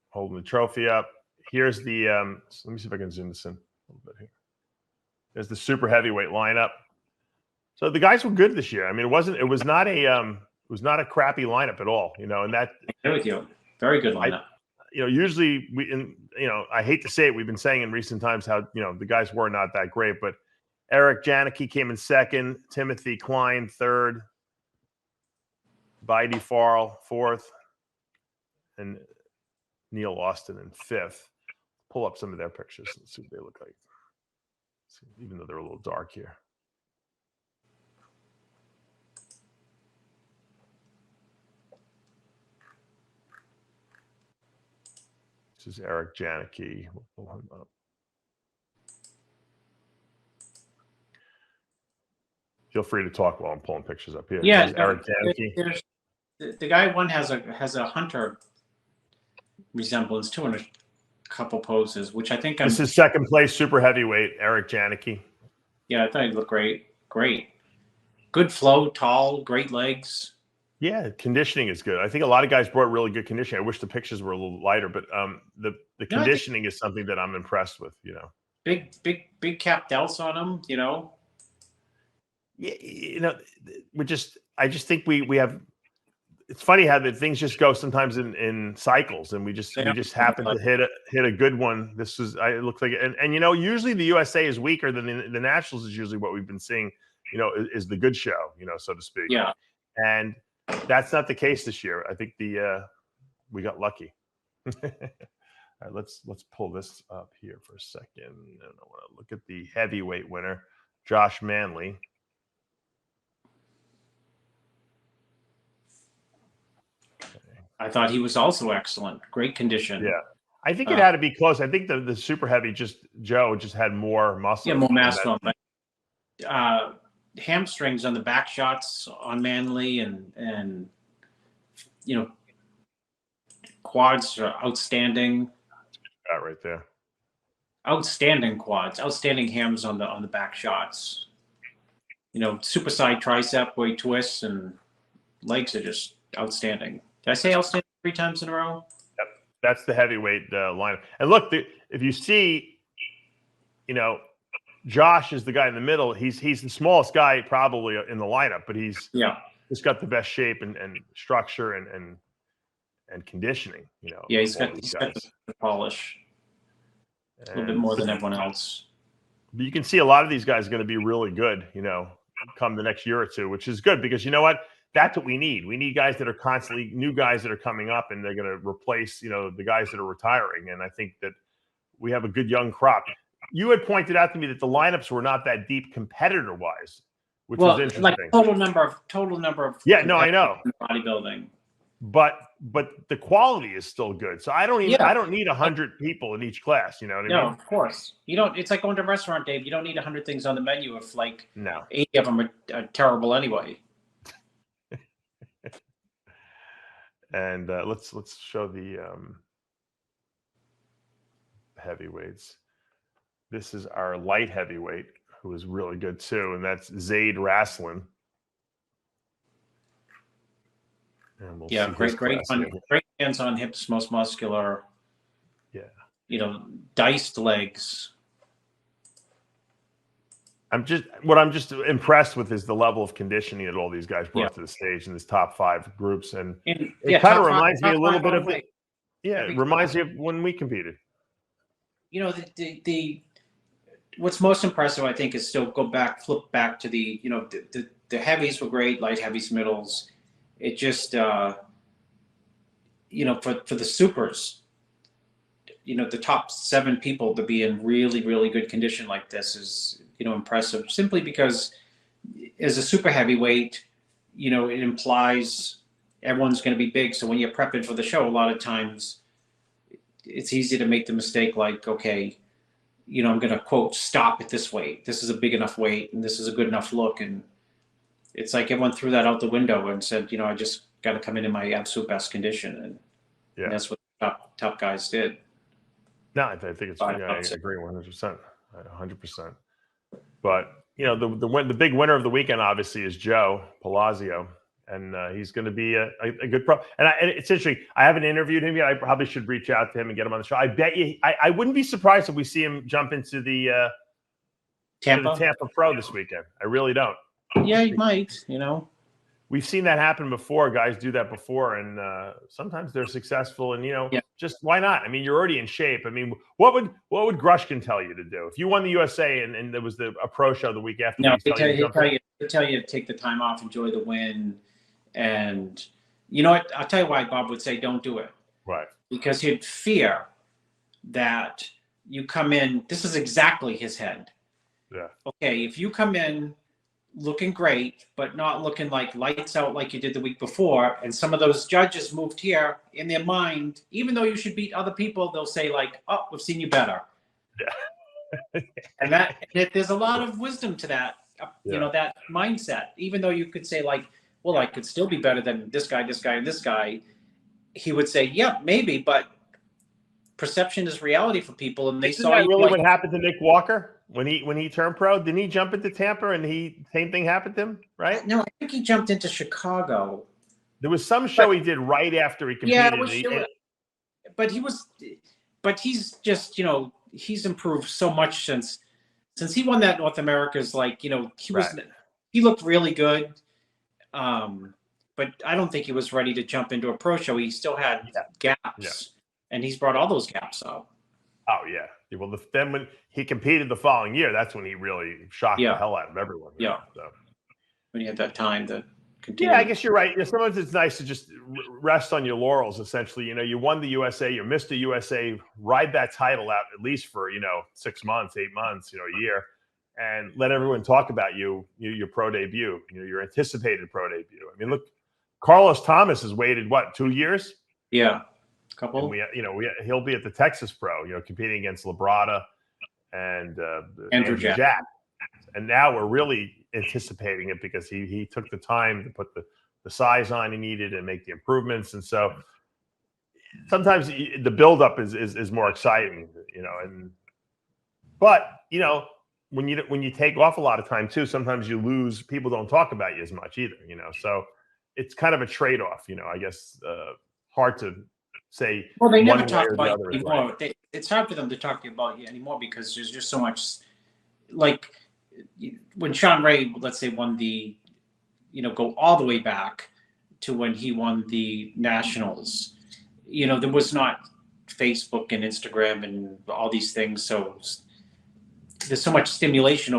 holding the trophy up. Here's the so let me see if I can zoom this in a little bit here. There's the super heavyweight lineup. So the guys were good this year. I mean, it was not a crappy lineup at all, you know, and that I agree with you. Very good lineup. Usually I hate to say it, we've been saying in recent times how, you know, the guys were not that great, but Eric Janicki came in second, Timothy Klein third, Bidey Farrell fourth, and Neil Austin in fifth. Pull up some of their pictures and see what they look like. Even though they're a little dark here. This is Eric Janicki. We'll pull him up. Feel free to talk while I'm pulling pictures up here. Yeah, Eric Janicki. The guy one has a hunter resemblance too in a couple poses, which I think this is second place super heavyweight Eric Janicki. Yeah, I thought he looked great. Good flow, tall, great legs. Yeah, conditioning is good. I think a lot of guys brought really good conditioning. I wish the pictures were a little lighter, but the conditioning is something that I'm impressed with. You know, big cap delts on him. You know, yeah, you know, I just think we have. It's funny how that things just go sometimes in cycles, and we just happen to hit a good one. This was it looks like, and you know, usually the USA is weaker than the Nationals is usually what we've been seeing. You know, is the good show. You know, so to speak. Yeah, and that's not the case this year. I think we got lucky. All right, let's pull this up here for a second. And I want to look at the heavyweight winner, Josh Manley. I thought he was also excellent. Great condition. Yeah, I think it had to be close. I think the super heavy Joe just had more muscle. Yeah, more mass on him. Hamstrings on the back shots on Manley, and you know, quads are outstanding. That right there. Outstanding quads, outstanding hams on the back shots. You know, superside tricep where he twists, and legs are just outstanding. Did I say outstanding 3 times in a row? Yep, that's the heavyweight lineup. And look, if you see, you know, Josh is the guy in the middle. He's the smallest guy probably in the lineup, but he's got the best shape and structure and conditioning. You know, yeah, he's got the polish a little bit more than everyone else. But you can see a lot of these guys are going to be really good. You know, come the next year or two, which is good because you know what. That's what we need. We need guys that are constantly new guys that are coming up, and they're going to replace, you know, the guys that are retiring. And I think that we have a good young crop. You had pointed out to me that the lineups were not that deep competitor-wise, which was interesting. Like total number of. Yeah, no, I know. Bodybuilding, but the quality is still good. So I don't need 100 people in each class. You know what I mean? No, of course you don't. It's like going to a restaurant, Dave. You don't need 100 things on the menu if 80 of them are terrible anyway. And let's show the heavyweights. This is our light heavyweight, who is really good too, and that's Zaid Raslin. And great hands on hips, most muscular. Yeah, you know, diced legs. I'm just impressed with is the level of conditioning that all these guys brought to the stage in this top 5 groups, and it kind of reminds me a little bit of it. Yeah, it reminds me of when we competed. You know, the what's most impressive, I think, is still flip back to the, you know, the heavies were great, light heavies, middles. It just, you know, for the supers, you know, the top 7 people to be in really, really good condition like this is, you know, impressive, simply because as a super heavyweight, you know, it implies everyone's going to be big. So when you're prepping for the show, a lot of times it's easy to make the mistake, like, okay, you know, I'm going to quote, stop at this weight. This is a big enough weight and this is a good enough look. And it's like everyone threw that out the window and said, you know, I just got to come in my absolute best condition. And that's what top guys did. No, I think it's, I agree 100%, 100%. But, you know, the big winner of the weekend, obviously, is Joe Palazzo. And he's going to be a good pro. And it's interesting. I haven't interviewed him yet. I probably should reach out to him and get him on the show. I bet you, I wouldn't be surprised if we see him jump into the Tampa Pro this weekend. I really don't. Yeah, he might, you know. We've seen that happen before. Guys do that before, and sometimes they're successful. And, you know, just why not? I mean, you're already in shape. I mean, what would Grushkin tell you to do if you won the USA and there was a pro show the week after? No, he'd tell you to take the time off, enjoy the win. And you know what? I'll tell you why Bob would say don't do it. Right. Because he'd fear that you come in. This is exactly his head. Yeah. Okay, if you come in looking great, but not looking like lights out like you did the week before, and some of those judges moved here in their mind, even though you should beat other people, they'll say like, oh, we've seen you better. Yeah. And there's a lot of wisdom to that, you know, that mindset. Even though you could say like, well, I could still be better than this guy, and this guy. He would say, yeah, maybe, but perception is reality for people. And they saw that really what happened to Nick Walker when he turned pro. Didn't he jump into Tampa and same thing happened to him, right? No, I think he jumped into Chicago. There was some show he did right after he competed. Yeah, but he's just, you know, he's improved so much since he won that North America's, like, you know, he looked really good. But I don't think he was ready to jump into a pro show. He still had gaps, and he's brought all those gaps out. Oh yeah. Well, then when he competed the following year, that's when he really shocked the hell out of everyone. Yeah. So. When he had that time to continue. Yeah, I guess you're right. Sometimes it's nice to just rest on your laurels. Essentially, you know, you won the USA, you're Mr. USA, ride that title out at least for, you know, 6 months, 8 months, you know, a year. And let everyone talk about your pro debut, you know, your anticipated pro debut. I mean, look, Carlos Thomas has waited 2 years? Yeah, a couple. And he'll be at the Texas Pro, you know, competing against Labrada and Andrew Jack. And now we're really anticipating it because he took the time to put the size on he needed and make the improvements. And so sometimes the buildup is more exciting, you know. But you know, when you take off a lot of time too, sometimes you lose. People don't talk about you as much either, you know. So it's kind of a trade-off, you know. I guess hard to say. Well, they never talk about you anymore. It's hard for them to talk about you anymore because there's just so much. Like when Sean Ray, let's say, won the, you know, go all the way back to when he won the Nationals. You know, there was not Facebook and Instagram and all these things, so. There's so much stimulation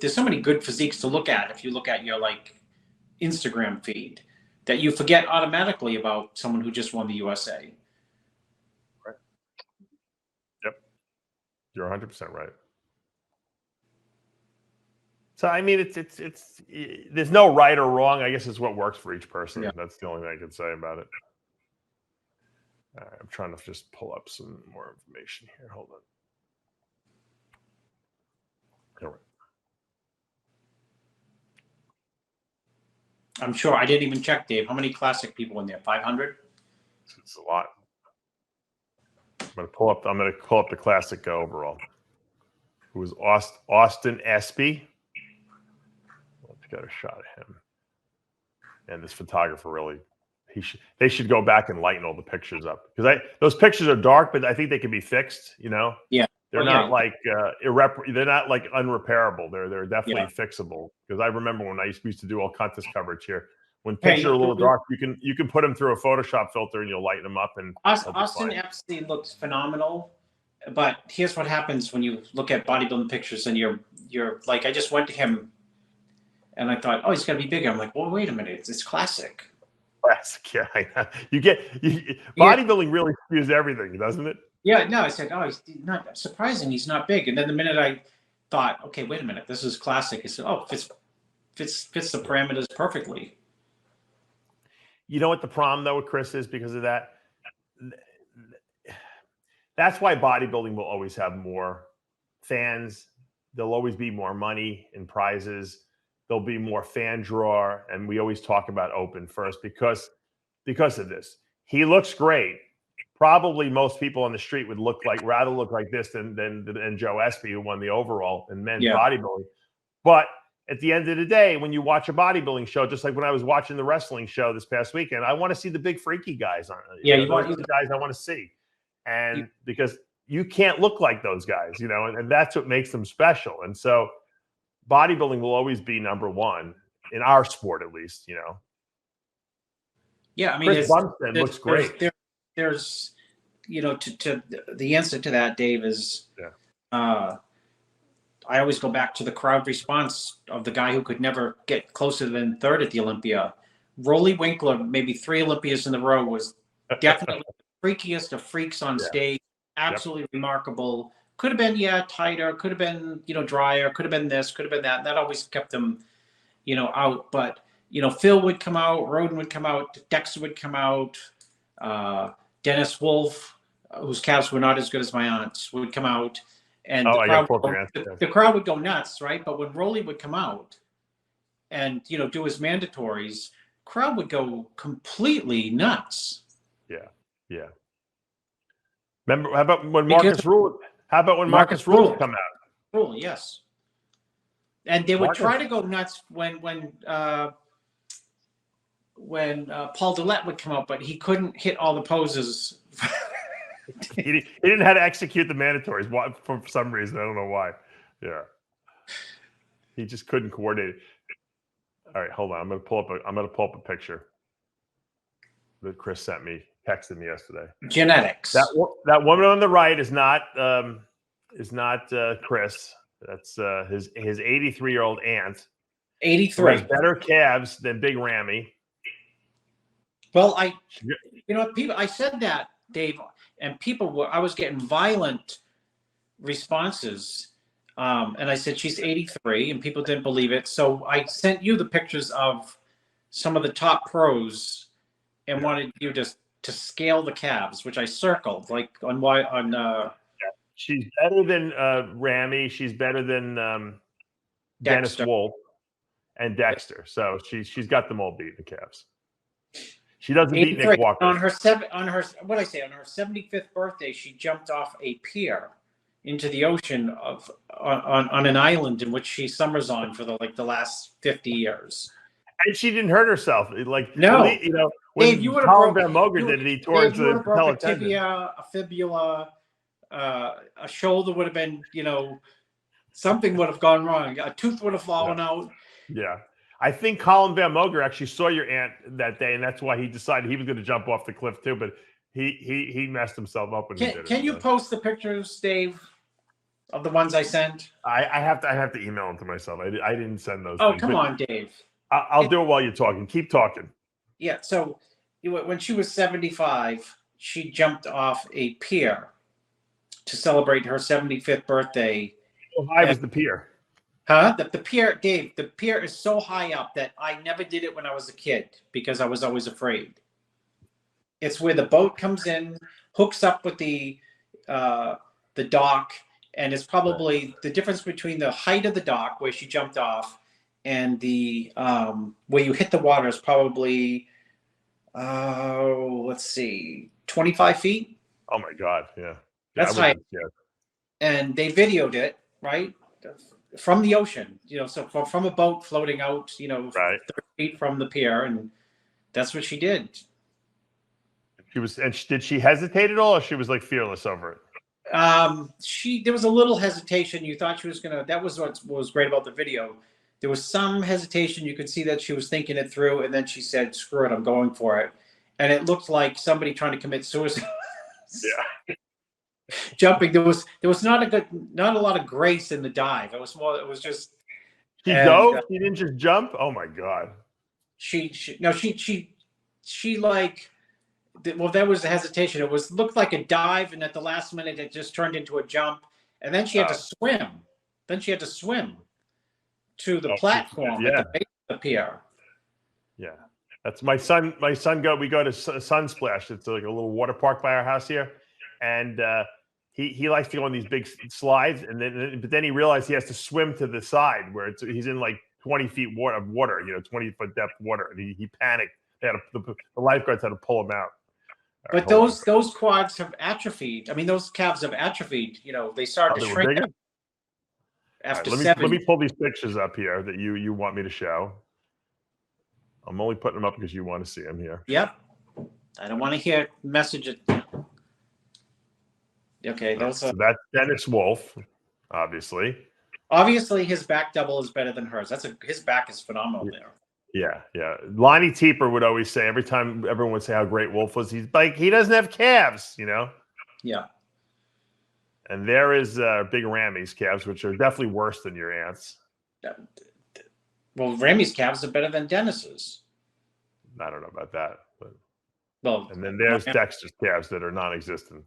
there's so many good physiques to look at if you look at your like Instagram feed that you forget automatically about someone who just won the USA. Right. Yep. You're 100% right. So I mean, it's there's no right or wrong. I guess it's what works for each person. Yeah. That's the only thing I can say about it. All right, I'm trying to just pull up some more information here. Hold on. All right. I'm sure I didn't even check, Dave. How many classic people in there? 500? It's a lot. I'm gonna pull up the classic overall. Who was Austin Espy? Let's get a shot of him. And this photographer really, they should go back and lighten all the pictures up because those pictures are dark, but I think they can be fixed. You know. Yeah. They're not like they're not like unrepairable. They're definitely fixable. Because I remember when I used to do all contest coverage here. When pictures are a little dark, you can put them through a Photoshop filter and you'll lighten them up. And Austin Epstein looks phenomenal. But here's what happens when you look at bodybuilding pictures and you're like, I just went to him and I thought, oh, he's got to be bigger. I'm like, well, wait a minute, it's classic. Classic, yeah. I know. Bodybuilding really skews everything, doesn't it? Yeah, no, I said, oh, he's not surprising. He's not big. And then the minute I thought, okay, wait a minute, this is classic. I said, oh, fits the parameters perfectly. You know what the problem though with Chris is because of that? That's why bodybuilding will always have more fans. There'll always be more money in prizes. There'll be more fan draw. And we always talk about open first because of this. He looks great. Probably most people on the street would rather look like this than Joe Espy, who won the overall in men's bodybuilding. But at the end of the day, when you watch a bodybuilding show, just like when I was watching the wrestling show this past weekend, I want to see the big freaky guys on it. Yeah, you want the guys I want to see. And because you can't look like those guys, and that's what makes them special. And so bodybuilding will always be number one in our sport, at least, Yeah, I mean, Chris Bumstead looks great. There's to the answer to that, Dave, is I always go back to the crowd response of the guy who could never get closer than third at the Olympia. Rolly Winkler, maybe 3 Olympias in a row, was definitely the freakiest of freaks on stage. Absolutely remarkable. Could have been, tighter, could have been, drier, could have been this, could have been that. That always kept them, out. But, Phil would come out, Roden would come out, Dexter would come out, Dennis Wolf, whose calves were not as good as my aunt's, would come out. And the crowd would go nuts, right? But when Rolly would come out and, do his mandatories, crowd would go completely nuts. Yeah. Remember, how about when Marcus Rule come out? Rule, yes. And they would try to go nuts when Paul Dillette would come out, but he couldn't hit all the poses. He didn't know how to execute the mandatories for some reason. I don't know why. Yeah, he just couldn't coordinate it. All right, hold on. I'm gonna pull up a picture that Chris sent me. Texted me yesterday. Genetics. That woman on the right is not Chris. That's his 83-year-old aunt. 83. Has better calves than Big Ramy. Well, I said that, Dave, and I was getting violent responses. And I said, she's 83, and people didn't believe it. So I sent you the pictures of some of the top pros and wanted you to scale the calves, which I circled, like she's better than Ramy. She's better than Dennis Wolf and Dexter. So she's got them all beat, the calves. She doesn't beat Nick Walker. On her 75th birthday, she jumped off a pier into the ocean on an island in which she summers on for the last 50 years. And she didn't hurt herself. No. When Dave, you would have Colin Van Moger did it, he tore his a tibia, a fibula, a shoulder would have been, something would have gone wrong. A tooth would have fallen out. Yeah. I think Colin Van Moger actually saw your aunt that day, and that's why he decided he was going to jump off the cliff too. But he messed himself up when he did it. Can you post the pictures, Dave, of the ones I sent? I have to email them to myself. I didn't send those. Oh, come on, Dave. I'll do it while you're talking. Keep talking. Yeah. So when she was 75, she jumped off a pier to celebrate her 75th birthday. How high was the pier? Huh? The pier, Dave, the pier is so high up that I never did it when I was a kid because I was always afraid. It's where the boat comes in, hooks up with the dock, and it's probably the difference between the height of the dock where she jumped off and the where you hit the water is probably 25 feet. Oh my God! Yeah, that's high. And they videoed it right from the ocean, so from a boat floating out, 30 feet from the pier, and that's what she did. Did she hesitate at all, or she was like fearless over it? There was a little hesitation. You thought she was gonna. That was what was great about the video. There was some hesitation. You could see that she was thinking it through, and then she said, "Screw it, I'm going for it." And it looked like somebody trying to commit suicide. Yeah. Jumping. There was not a lot of grace in the dive. It was more. It was just. She dove. She didn't just jump. Oh my god. She like. Well, that was the hesitation. It looked like a dive, and at the last minute, it just turned into a jump, and then she had to swim. Then she had to swim to the platform at the base of the pier. Yeah, that's my son. My son we go to Sunsplash. It's like a little water park by our house here, and he likes to go on these big slides, but then he realized he has to swim to the side where he's in like 20 feet of water, 20-foot depth water, and he panicked. The lifeguards had to pull him out. But those quads have atrophied. I mean, those calves have atrophied. They started to shrink after 7. Let me pull these pictures up here that you want me to show. I'm only putting them up because you want to see them here. Yep. I don't want to hear messages. Okay, so that's Dennis Wolf, obviously. Obviously, his back double is better than hers. His back is phenomenal there. Yeah. Lonnie Teeper would always say, every time everyone would say how great Wolf was, he's like, he doesn't have calves, Yeah. And there is Big Rammy's calves, which are definitely worse than your aunt's. Well, Rammy's calves are better than Dennis's. I don't know about that. But, and then there's Dexter's calves that are non-existent.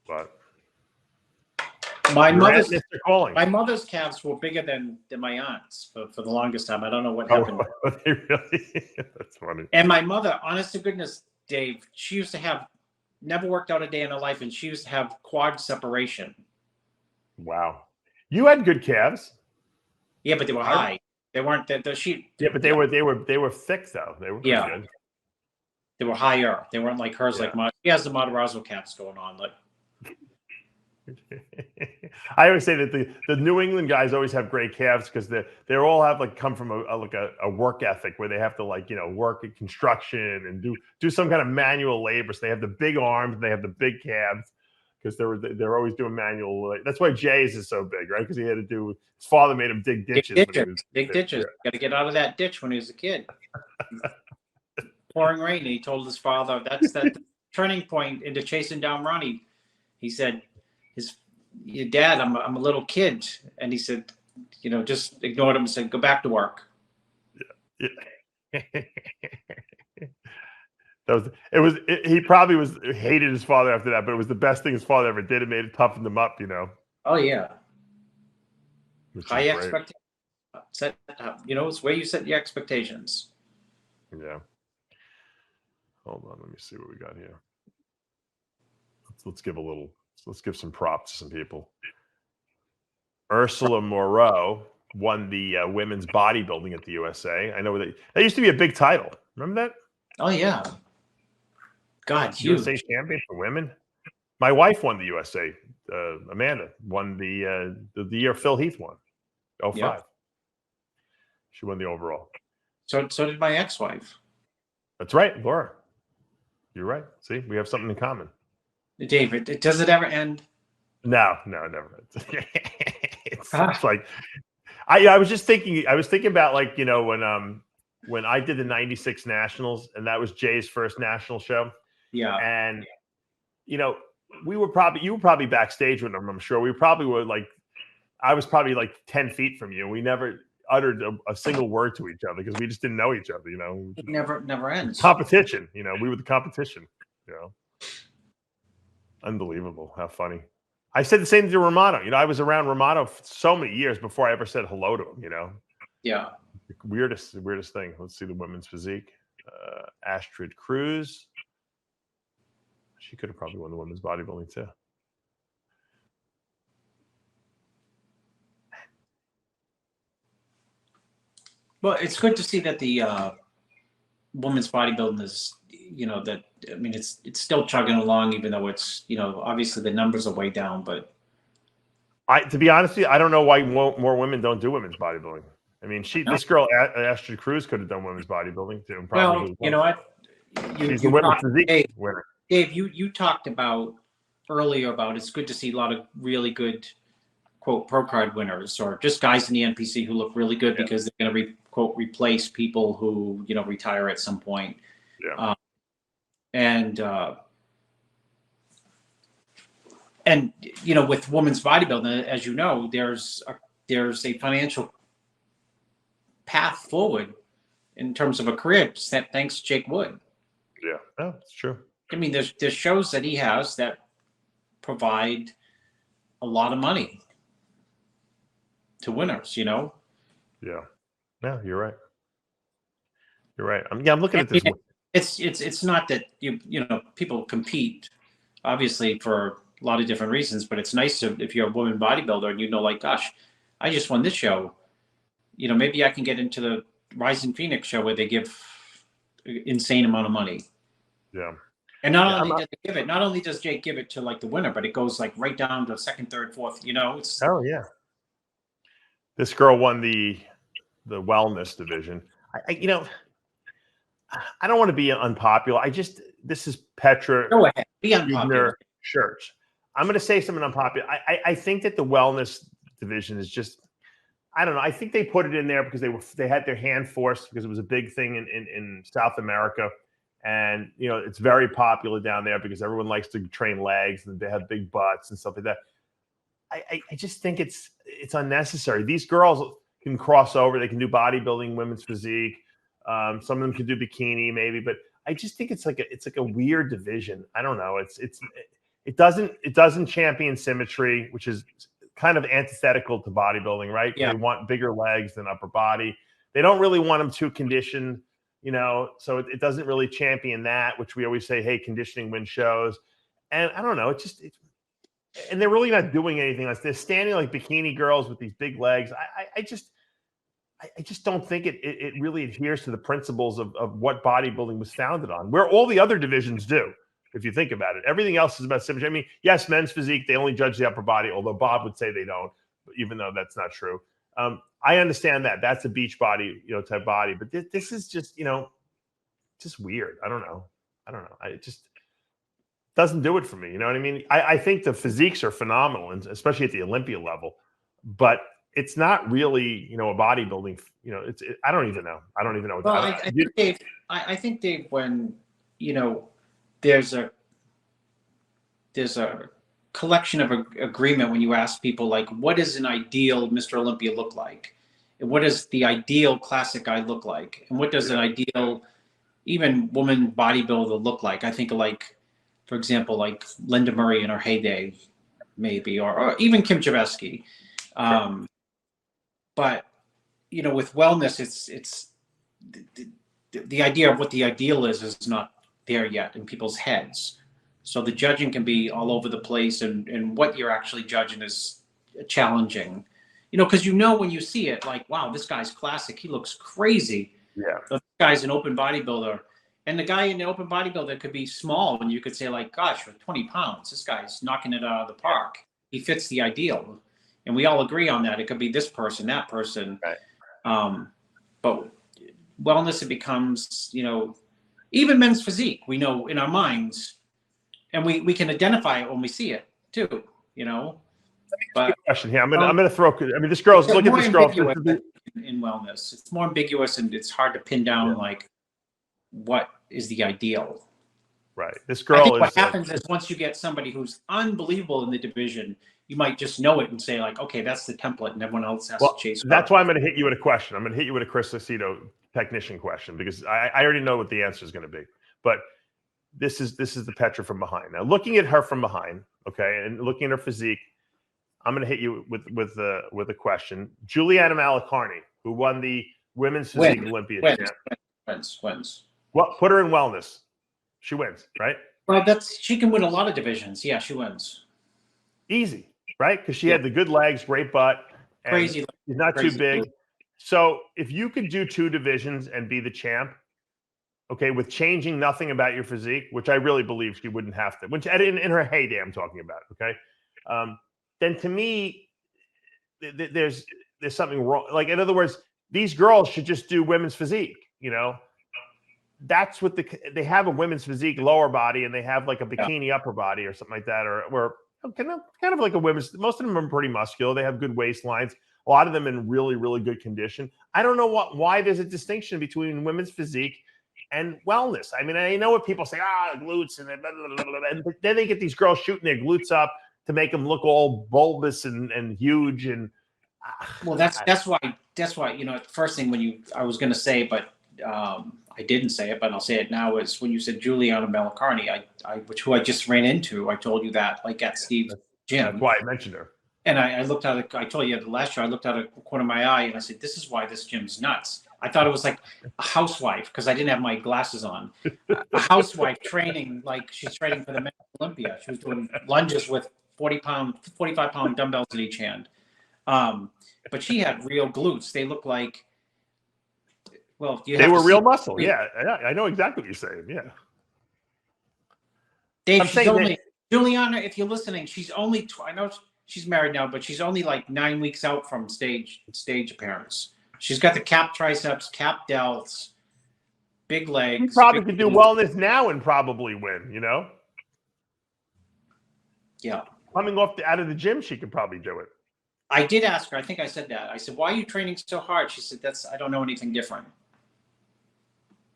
But my mother's calves were bigger than my aunt's for the longest time. I don't know what happened. That's funny. And my mother, honest to goodness, Dave, she used to never worked out a day in her life, and she used to have quad separation. Wow, you had good calves. Yeah, but they were high. They weren't the sheep. Yeah, but they were thick though. They were good. They were higher. They weren't like hers. Like she has the Matarazzo calves going on. Like. I always say that the New England guys always have great calves because they all have come from a work ethic where they have to work at construction and do some kind of manual labor. So they have the big arms and they have the big calves because they're always doing manual. That's why Jay's is so big, right? Because he had to do. His father made him dig ditches. Dig ditches. Got to get out of that ditch when he was a kid. Pouring rain. And he told his father that's that turning point into chasing down Ronnie. He said, your dad, I'm a little kid. And he said, just ignored him and said, go back to work. Yeah. He probably hated his father after that, but it was the best thing his father ever did. It made it toughened him up, Oh yeah. High expectations. It's where you set your expectations. Yeah. Hold on, let me see what we got here. Let's give some props to some people. Ursula Moreau won the women's bodybuilding at the USA. I know that used to be a big title. Remember that? Oh yeah. God, USA champion for women. My wife won the USA. Amanda won the year Phil Heath won. 05. Yep. She won the overall. So did my ex-wife. That's right, Laura. You're right. See, we have something in common. David, does it ever end? No, never. It's like I was just thinking. I was thinking about when I did the '96 Nationals, and that was Jay's first national show. Yeah, and you were probably backstage with him. I'm sure we probably were I was probably 10 feet from you. We never uttered a single word to each other because we just didn't know each other. It never ends. Competition. We were the competition. Unbelievable. How funny. I said the same to Romano. I was around Romano for so many years before I ever said hello to him, Yeah. The weirdest thing. Let's see the women's physique. Astrid Cruz. She could have probably won the women's bodybuilding too. Well, it's good to see that the women's bodybuilding is, it's still chugging along, even though it's, obviously the numbers are way down. But to be honest with you, I don't know why more women don't do women's bodybuilding. I mean, this girl, Astrid Cruz, could have done women's bodybuilding too. Well, you know what? She's the women's physique winner. Dave, you talked about earlier about it's good to see a lot of really good quote pro card winners or just guys in the NPC who look really good because they're going to quote replace people who retire at some point. Yeah. And with women's bodybuilding, as you know, there's a financial path forward in terms of a career, thanks to Jake Wood. Yeah, oh, it's true. I mean, there's shows that he has that provide a lot of money to winners, Yeah. Yeah, you're right. You're right. I'm looking at this. It's not that people compete, obviously, for a lot of different reasons, but it's nice if you're a woman bodybuilder and like, gosh, I just won this show. Maybe I can get into the Rising Phoenix show where they give insane amount of money. Yeah. And not only does Jake give it to like the winner, but it goes like right down to second, third, fourth. Oh yeah. This girl won the wellness division. I don't want to be unpopular. This is Petra. Go ahead. Be unpopular. Church. I'm going to say something unpopular. I think that the wellness division is just. I don't know. I think they put it in there because they had their hand forced because it was a big thing in South America, and it's very popular down there because everyone likes to train legs and they have big butts and stuff like that. I just think it's unnecessary. These girls can cross over. They can do bodybuilding, women's physique. Some of them can do bikini maybe, but I just think it's like a weird division. I don't know. It doesn't champion symmetry, which is kind of antithetical to bodybuilding, right? Yeah. They want bigger legs than upper body. They don't really want them too conditioned, so it doesn't really champion that, which we always say, hey, conditioning wins shows. And I don't know, and they're really not doing anything else. They're standing like bikini girls with these big legs. I just don't think it really adheres to the principles of what bodybuilding was founded on, where all the other divisions do. If you think about it, everything else is about symmetry. I mean, yes, men's physique, they only judge the upper body, although Bob would say they don't, even though that's not true. I understand that. That's a beach body, type body. But this is just, just weird. I don't know. It just doesn't do it for me. You know what I mean? I think the physiques are phenomenal, and especially at the Olympia level. But it's not really, a bodybuilding. I don't even know. Well, I think Dave, when there's a collection of agreement when you ask people like, what does an ideal Mr. Olympia look like? And what does the ideal classic guy look like? And what does an ideal even woman bodybuilder look like? I think like, for example, like Linda Murray in her heyday, maybe, or even Kim Jabeski. But, with wellness, it's the idea of what the ideal is not there yet in people's heads. So the judging can be all over the place, and what you're actually judging is challenging. Because when you see it, like, wow, this guy's classic. He looks crazy. Yeah. This guy's an open bodybuilder. And the guy in the open bodybuilder could be small, and you could say, like, gosh, with 20 pounds, this guy's knocking it out of the park. He fits the ideal. And we all agree on that. It could be this person, that person. Right. But wellness, it becomes, even men's physique, we know in our minds, and we can identify it when we see it too, But question here. I'm gonna throw. I mean, this girl's look at this girl in wellness. It's more ambiguous, and it's hard to pin down like what is the ideal. Right. This girl. I think what happens is once you get somebody who's unbelievable in the division, you might just know it and say like, okay, that's the template, and everyone else has to chase. That's why I'm going to hit you with a question. I'm going to hit you with a Chris Aceto technician question because I already know what the answer is going to be. But this is the Petra from behind. Now, looking at her from behind, okay, and looking at her physique, I'm going to hit you with a question. Juliana Malacarni, who won the women's physique Olympia. Wins. Well, put her in wellness. She wins, right? Well, she can win a lot of divisions. Yeah, she wins. Easy, right? Because she had the good legs, great butt. Crazy. She's not too big. So if you could do 2 divisions and be the champ, okay, with changing nothing about your physique, which I really believe she wouldn't have to, which in her heyday I'm talking about, okay, then to me, there's something wrong. Like, in other words, these girls should just do women's physique, that's what they have a women's physique lower body, and they have like a bikini upper body or something like that, or kind of like a women's. Most of them are pretty muscular. They have good waistlines. A lot of them in really, really good condition. I don't know why there's a distinction between women's physique and wellness. I mean, I know what people say, glutes, and then they get these girls shooting their glutes up to make them look all bulbous and huge. And well, that's why first thing I was going to say, but I didn't say it, but I'll say it now, is when you said Juliana Malacarni, who I just ran into. I told you that, like, at Steve's gym. That's why I mentioned her. And I looked at it. I told you the last year, I looked out a corner of my eye and I said, "This is why this gym's nuts." I thought it was like a housewife, because I didn't have my glasses on. A housewife training like she's training for the men's Olympia. She was doing lunges with 45-pound dumbbells in each hand. But she had real glutes. They look like, well, they were real muscle. Yeah, I know exactly what you're saying. Yeah. Dave, Juliana, if you're listening, she's only, I know she's married now, but she's only like 9 weeks out from stage appearance. She's got the cap triceps, cap delts, big legs. You probably could do wellness now and probably win, you know? Yeah. Coming out of the gym, she could probably do it. I did ask her. I think I said that. I said, "Why are you training so hard?" She said, I don't know anything different.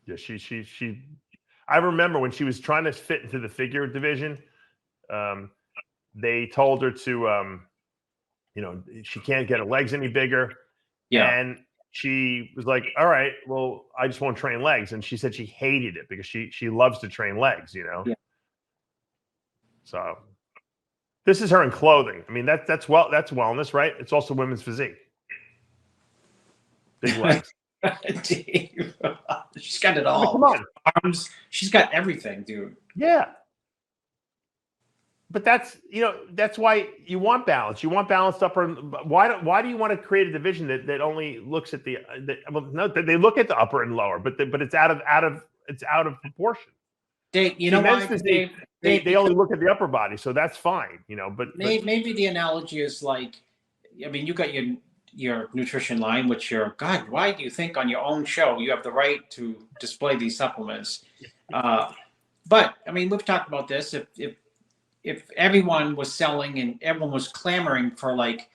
Yeah, she I remember when she was trying to fit into the figure division, they told her to, she can't get her legs any bigger. Yeah. And she was like, all right, well, I just won't train legs. And she said she hated it because she loves to train legs, you know? Yeah. So this is her in clothing. I mean, that's wellness, right? It's also women's physique. Big legs. She's got it all. Come on. Arms. She's got everything, dude. Yeah. But that's why you want balance. You want balanced upper. Why do you want to create a division that only looks at they look at the upper and lower, but it's out of proportion. Dave, you know why? They only look at the upper body, so that's fine, you know. But maybe the analogy is like, I mean, you got your nutrition line, which God, why do you think on your own show you have the right to display these supplements? But I mean, we've talked about this. If everyone was selling and everyone was clamoring for like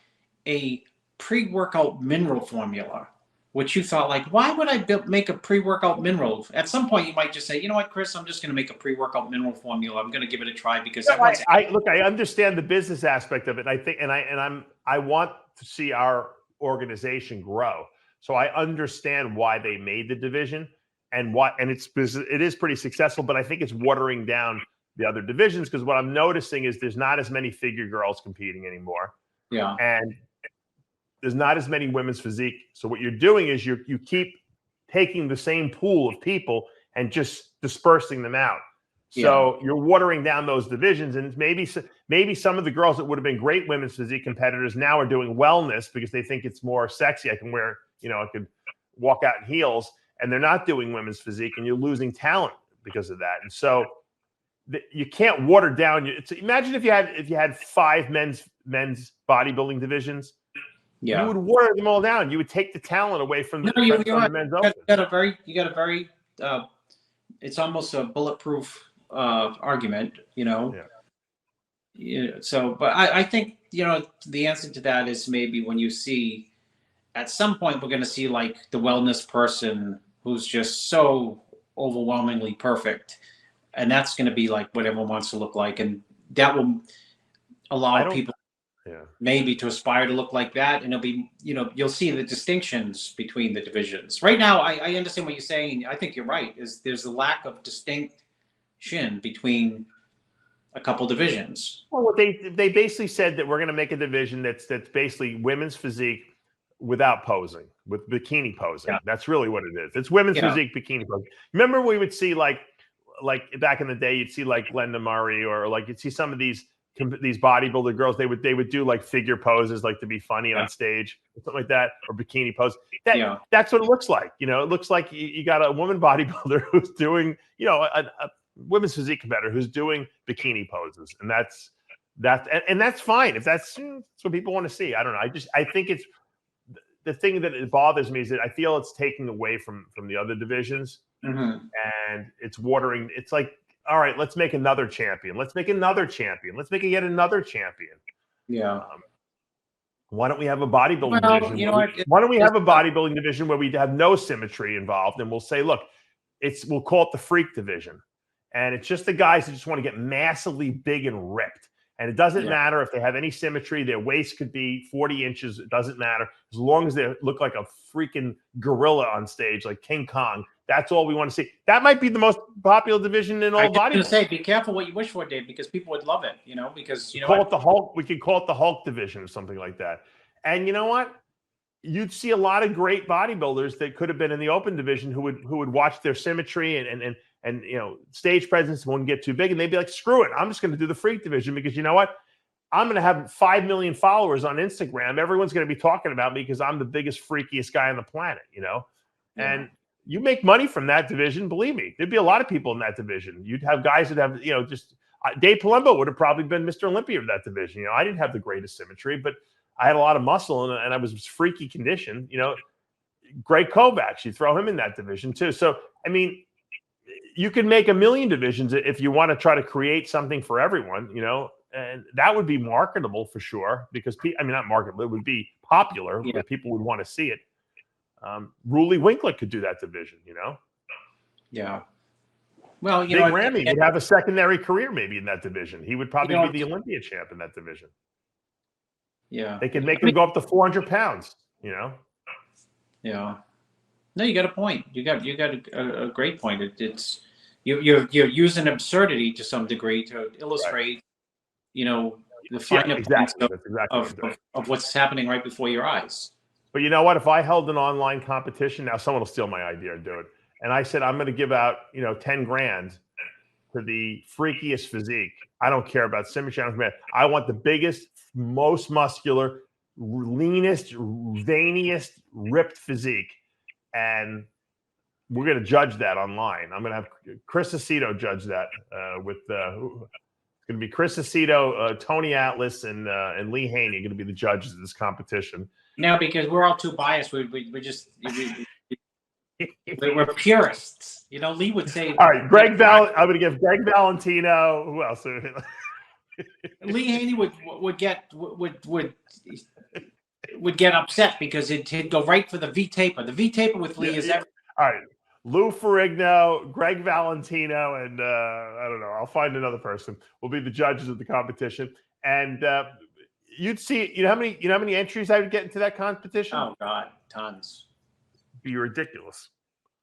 a pre-workout mineral formula, which you thought like, why would I make a pre-workout mineral? At some point, you might just say, you know what, Chris, I'm just going to make a pre-workout mineral formula. I'm going to give it a try because I understand the business aspect of it. I think, I want to see our organization grow. So I understand why they made the division and it is pretty successful, but I think it's watering down the other divisions, because what I'm noticing is there's not as many figure girls competing anymore. Yeah. And there's not as many women's physique. So what you're doing is you keep taking the same pool of people and just dispersing them out. So you're watering down those divisions, and maybe some of the girls that would have been great women's physique competitors now are doing wellness because they think it's more sexy. I can wear, I could walk out in heels, and they're not doing women's physique, and you're losing talent because of that. And so you can't water down. Imagine if you had 5 men's bodybuilding divisions. Yeah, you would water them all down. You would take the talent away from the men's open. You got a very it's almost a bulletproof argument, Yeah. So, but I think the answer to that is maybe when you see, at some point we're going to see like the wellness person who's just so overwhelmingly perfect, and that's going to be like what everyone wants to look like, and that will allow people maybe to aspire to look like that, and it'll be you'll see the distinctions between the divisions. Right now, I understand what you're saying. I think you're right. There's a lack of distinction between a couple divisions. Well, they basically said that we're going to make a division that's basically women's physique without posing, with bikini posing. Yeah. That's really what it is. It's women's physique bikini posing. Remember, we would see like back in the day, you'd see like Glenda Murray, or like you'd see some of these bodybuilder girls. They would do like figure poses, like to be funny on stage, or something like that, or bikini pose. That's what it looks like. It looks like you got a woman bodybuilder who's doing, a women's physique competitor who's doing bikini poses, and that's fine if that's what people want to see. I don't know. I think it's the thing that it bothers me is that I feel it's taking away from the other divisions. and it's watering. It's like, all right, let's make another champion. Let's make another champion. Let's make yet another champion. Yeah. Why don't we have a bodybuilding division? You know why don't we have a bodybuilding division where we have no symmetry involved, and we'll say, look, we'll call it the freak division, and it's just the guys that just want to get massively big and ripped. And it doesn't matter if they have any symmetry. Their waist could be 40 inches. It doesn't matter. As long as they look like a freaking gorilla on stage, like King Kong. That's all we want to see. That might be the most popular division in all bodybuilding. I was going to say, be careful what you wish for, Dave, because people would love it, because, call it the Hulk. We could call it the Hulk division or something like that. And you know what? You'd see a lot of great bodybuilders that could have been in the open division who would watch their symmetry and stage presence wouldn't get too big, and they'd be like, screw it, I'm just going to do the freak division, because you know what? I'm going to have 5 million followers on Instagram. Everyone's going to be talking about me because I'm the biggest, freakiest guy on the planet, And you make money from that division, believe me. There'd be a lot of people in that division. You'd have guys that have, just Dave Palumbo would have probably been Mr. Olympia of that division. I didn't have the greatest symmetry, but I had a lot of muscle and I was freaky conditioned. Greg Kovacs, you throw him in that division too. So, I mean, you could make a million divisions if you want to try to create something for everyone, and that would be marketable for sure, because not marketable, it would be popular. Where people would want to see it. Ruley Winkler could do that division, Yeah. Well, Big Ramy would have a secondary career maybe in that division. He would probably be the Olympia champ in that division. Yeah. They could make him go up to 400 pounds, Yeah. No, you got a point. You got a great point. You're using absurdity to some degree to illustrate, the finer points of what's happening right before your eyes. But you know what? If I held an online competition, now someone will steal my idea and do it. And I said, I'm going to give out, 10 grand to the freakiest physique. I don't care about symmetry. I want the biggest, most muscular, leanest, veiniest, ripped physique. And we're going to judge that online. I'm going to have Chris Aceto judge that it's going to be Chris Aceto, Tony Atlas, and Lee Haney are going to be the judges of this competition. Now, because we're all too biased, we're purists. Lee would say. All right, I'm going to give Greg Valentino. Who else? Lee Haney would get upset because he'd go right for the V taper. The V taper with Lee is everything. All right, Lou Ferrigno, Greg Valentino, and I don't know. I'll find another person. Will be the judges of the competition, and you'd see. How many entries I would get into that competition? Oh God, tons. Be ridiculous.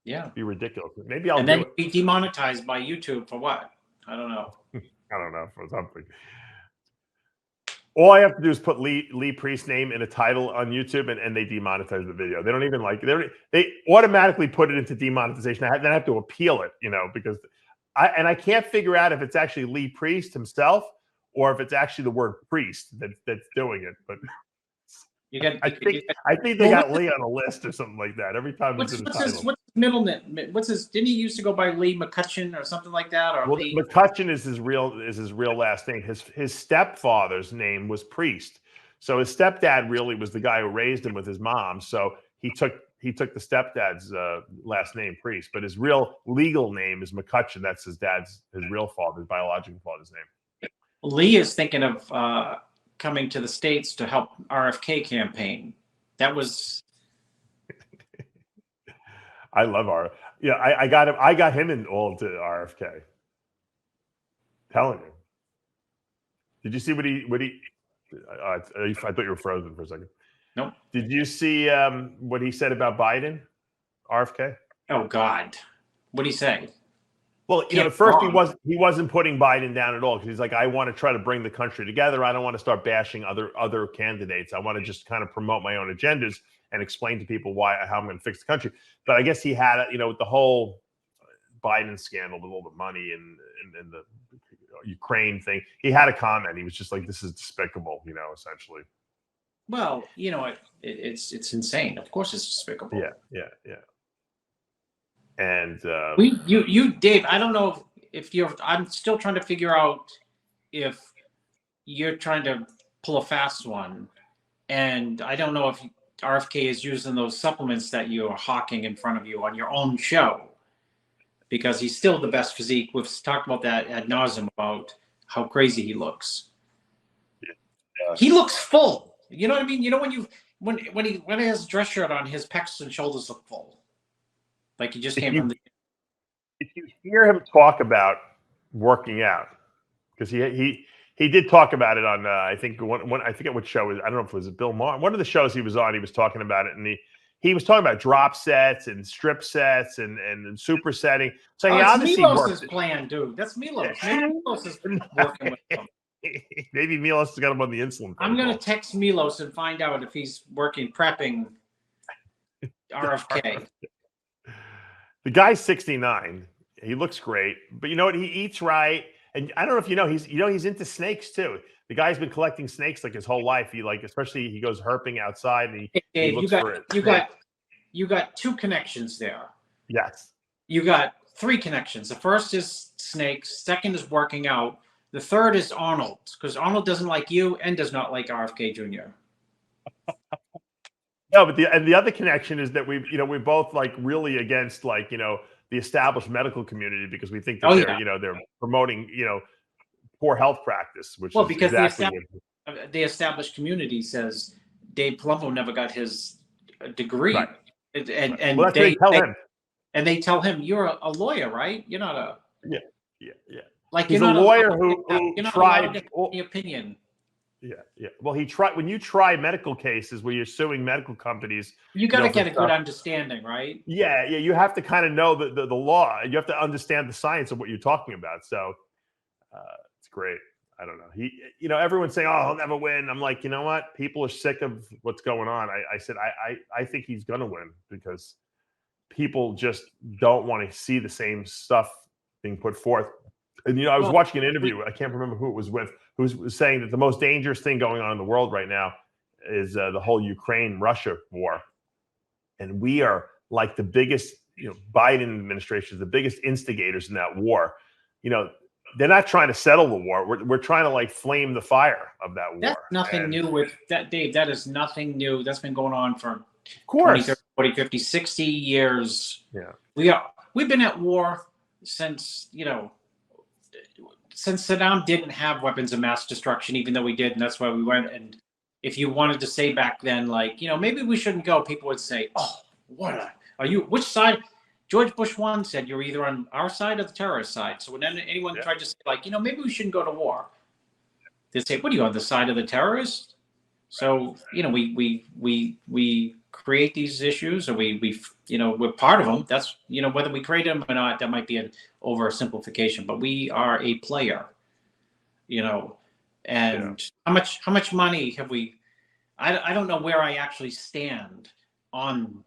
Yeah, be ridiculous. Maybe I'll. And then be demonetized by YouTube for what? I don't know. I don't know, for something. All I have to do is put Lee Priest's name in a title on YouTube, and they demonetize the video. They don't even they automatically put it into demonetization. Then I have to appeal it, because I can't figure out if it's actually Lee Priest himself or if it's actually the word priest that's doing it. But I think they got Lee on a list or something like that every time. What's his middle name? Didn't he used to go by Lee McCutcheon or something like that? Or Lee? McCutcheon is his real last name. His stepfather's name was Priest, so his stepdad really was the guy who raised him with his mom. So he took the stepdad's last name, Priest, but his real legal name is McCutcheon. That's his real father's biological father's name. Lee is thinking of coming to the States to help RFK campaign. That was. I love I got him. I got him in all to RFK. Telling you. Did you see what he? I thought you were frozen for a second. Nope. Did you see what he said about Biden? RFK. Oh God, what did he say? Well, at first he wasn't putting Biden down at all, because he's like, I want to try to bring the country together. I don't want to start bashing other candidates. I want to just kind of promote my own agendas and explain to people how I'm going to fix the country. But I guess he had, with the whole Biden scandal with all the money and the Ukraine thing, he had a comment. He was just like, "This is despicable," essentially. Well, it's insane. Of course, it's despicable. Yeah. And you Dave, I don't know if I'm still trying to figure out if you're trying to pull a fast one, and I don't know if RFK is using those supplements that you're hawking in front of you on your own show. because he's still the best physique. We've talked about that ad nauseum about how crazy he looks. Yeah. He looks full. You know what I mean? You know when he has a dress shirt on, his pecs and shoulders look full, like he just came from the. If you hear him talk about working out, because he did talk about it on I think I forget what show it was. I don't know if it was Bill Maher. One of the shows he was on, he was talking about it, and he was talking about drop sets and strip sets and supersetting. So he obviously Milos's plan, dude. That's Milos. Maybe Milos is working with him. Maybe Milos has got him on the insulin. I'm gonna text Milos and find out if he's prepping RFK. The guy's 69. He looks great, but you know what? He eats right, and I don't know if you know he's into snakes too. The guy's been collecting snakes like his whole life. Especially he goes herping outside and Dave, you got two connections there. Yes. You got three connections. The first is snakes. Second is working out. The third is Arnold, because Arnold doesn't like you and does not like RFK Jr. No, but the other connection is that we're both like really against the established medical community, because we think that they're promoting poor health practice, which is because exactly the established community says Dave Palumbo never got his degree, right. and well, they tell him, and they tell him you're a lawyer, right? You're not a yeah. Like he's you're a not lawyer who tried the opinion. Yeah. Well, when you try medical cases where you're suing medical companies, you got to get a good understanding, right? Yeah. You have to kind of know the law. You have to understand the science of what you're talking about. So it's great. I don't know. Everyone's saying, "Oh, he'll never win." I'm like, you know what? People are sick of what's going on. I said, I think he's going to win, because people just don't want to see the same stuff being put forth. And I was watching an interview. I can't remember who it was with, who was saying that the most dangerous thing going on in the world right now is the whole Ukraine-Russia war, and we are like the biggest. Biden administration is the biggest instigators in that war. They're not trying to settle the war. We're trying to flame the fire of that war. That's nothing new with that, Dave. That is nothing new. That's been going on for 20, 30, 40, 50, 60 years. Yeah. We've been at war since Saddam didn't have weapons of mass destruction, even though we did, and that's why we went. And if you wanted to say back then, maybe we shouldn't go, people would say, "Oh, which side?" George Bush 1 said you're either on our side or the terrorist side. So when anyone tried to say, maybe we shouldn't go to war, they'd say, "What are you, on the side of the terrorists?" So we create these issues, or we're part of them. That's whether we create them or not, that might be an oversimplification, but we are a player. And how much money have we? I don't know where I actually stand on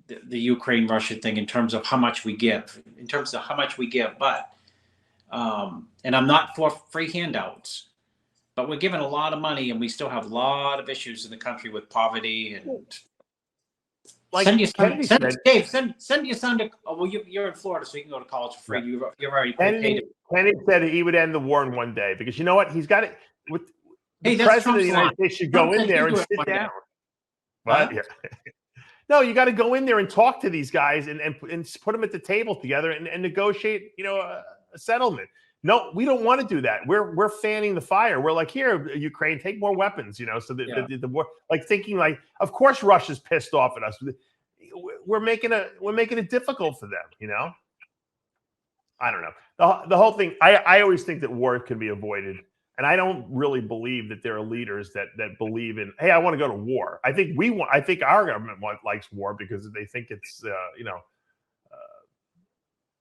the Ukraine-Russia thing in terms of how much we give, but and I'm not for free handouts, but we're given a lot of money, and we still have a lot of issues in the country with poverty. And send your son, Dave. Send your son to. Oh, well, you're in Florida, so you can go to college for free. Yeah. You're already paid. Kennedy said he would end the war in one day, because you know what? He's got it. The president Trump's of the United States should go in there and sit down. What? Yeah. No, you got to go in there and talk to these guys and put them at the table together and negotiate, a settlement. No, we don't want to do that. We're fanning the fire. We're like, here, Ukraine, take more weapons, so the war, thinking of course Russia's pissed off at us. We're making it difficult for them, I don't know. The whole thing, I always think that war can be avoided. And I don't really believe that there are leaders that believe in, hey, I want to go to war. I think our government likes war because they think it's,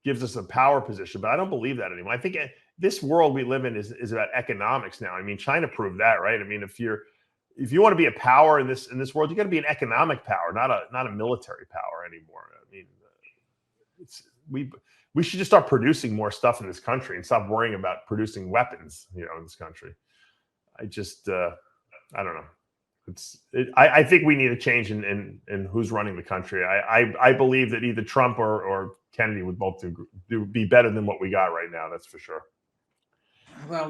gives us a power position. But I don't believe that anymore. I think this world we live in is about economics now. I mean, China proved that, right? I mean, if you want to be a power in this world, you got to be an economic power, not a military power anymore. I mean, we should just start producing more stuff in this country and stop worrying about producing weapons, in this country. I just, I don't know. I think we need a change in who's running the country. I believe that either Trump or Kennedy would both be better than what we got right now. That's for sure. Well,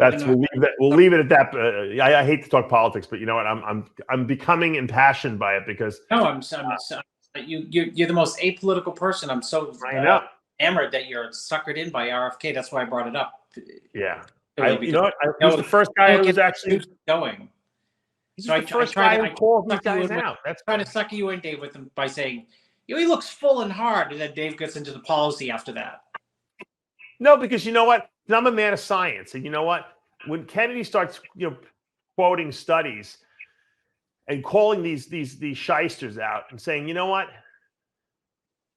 we'll leave it at that. I hate to talk politics, but you know what? I'm becoming impassioned by it because you're the most apolitical person. I'm so I know. enamored that you're suckered in by RFK. That's why I brought it up. Yeah. Really, You know what? I was the first guy who was actually going. So I try to call these guys out. That's trying to sucker you in, Dave, with him by saying, you know, he looks full and hard, and then Dave gets into the policy after that. No, because you know what? I'm a man of science, and you know what? When Kennedy starts, quoting studies and calling these shysters out and saying, you know what?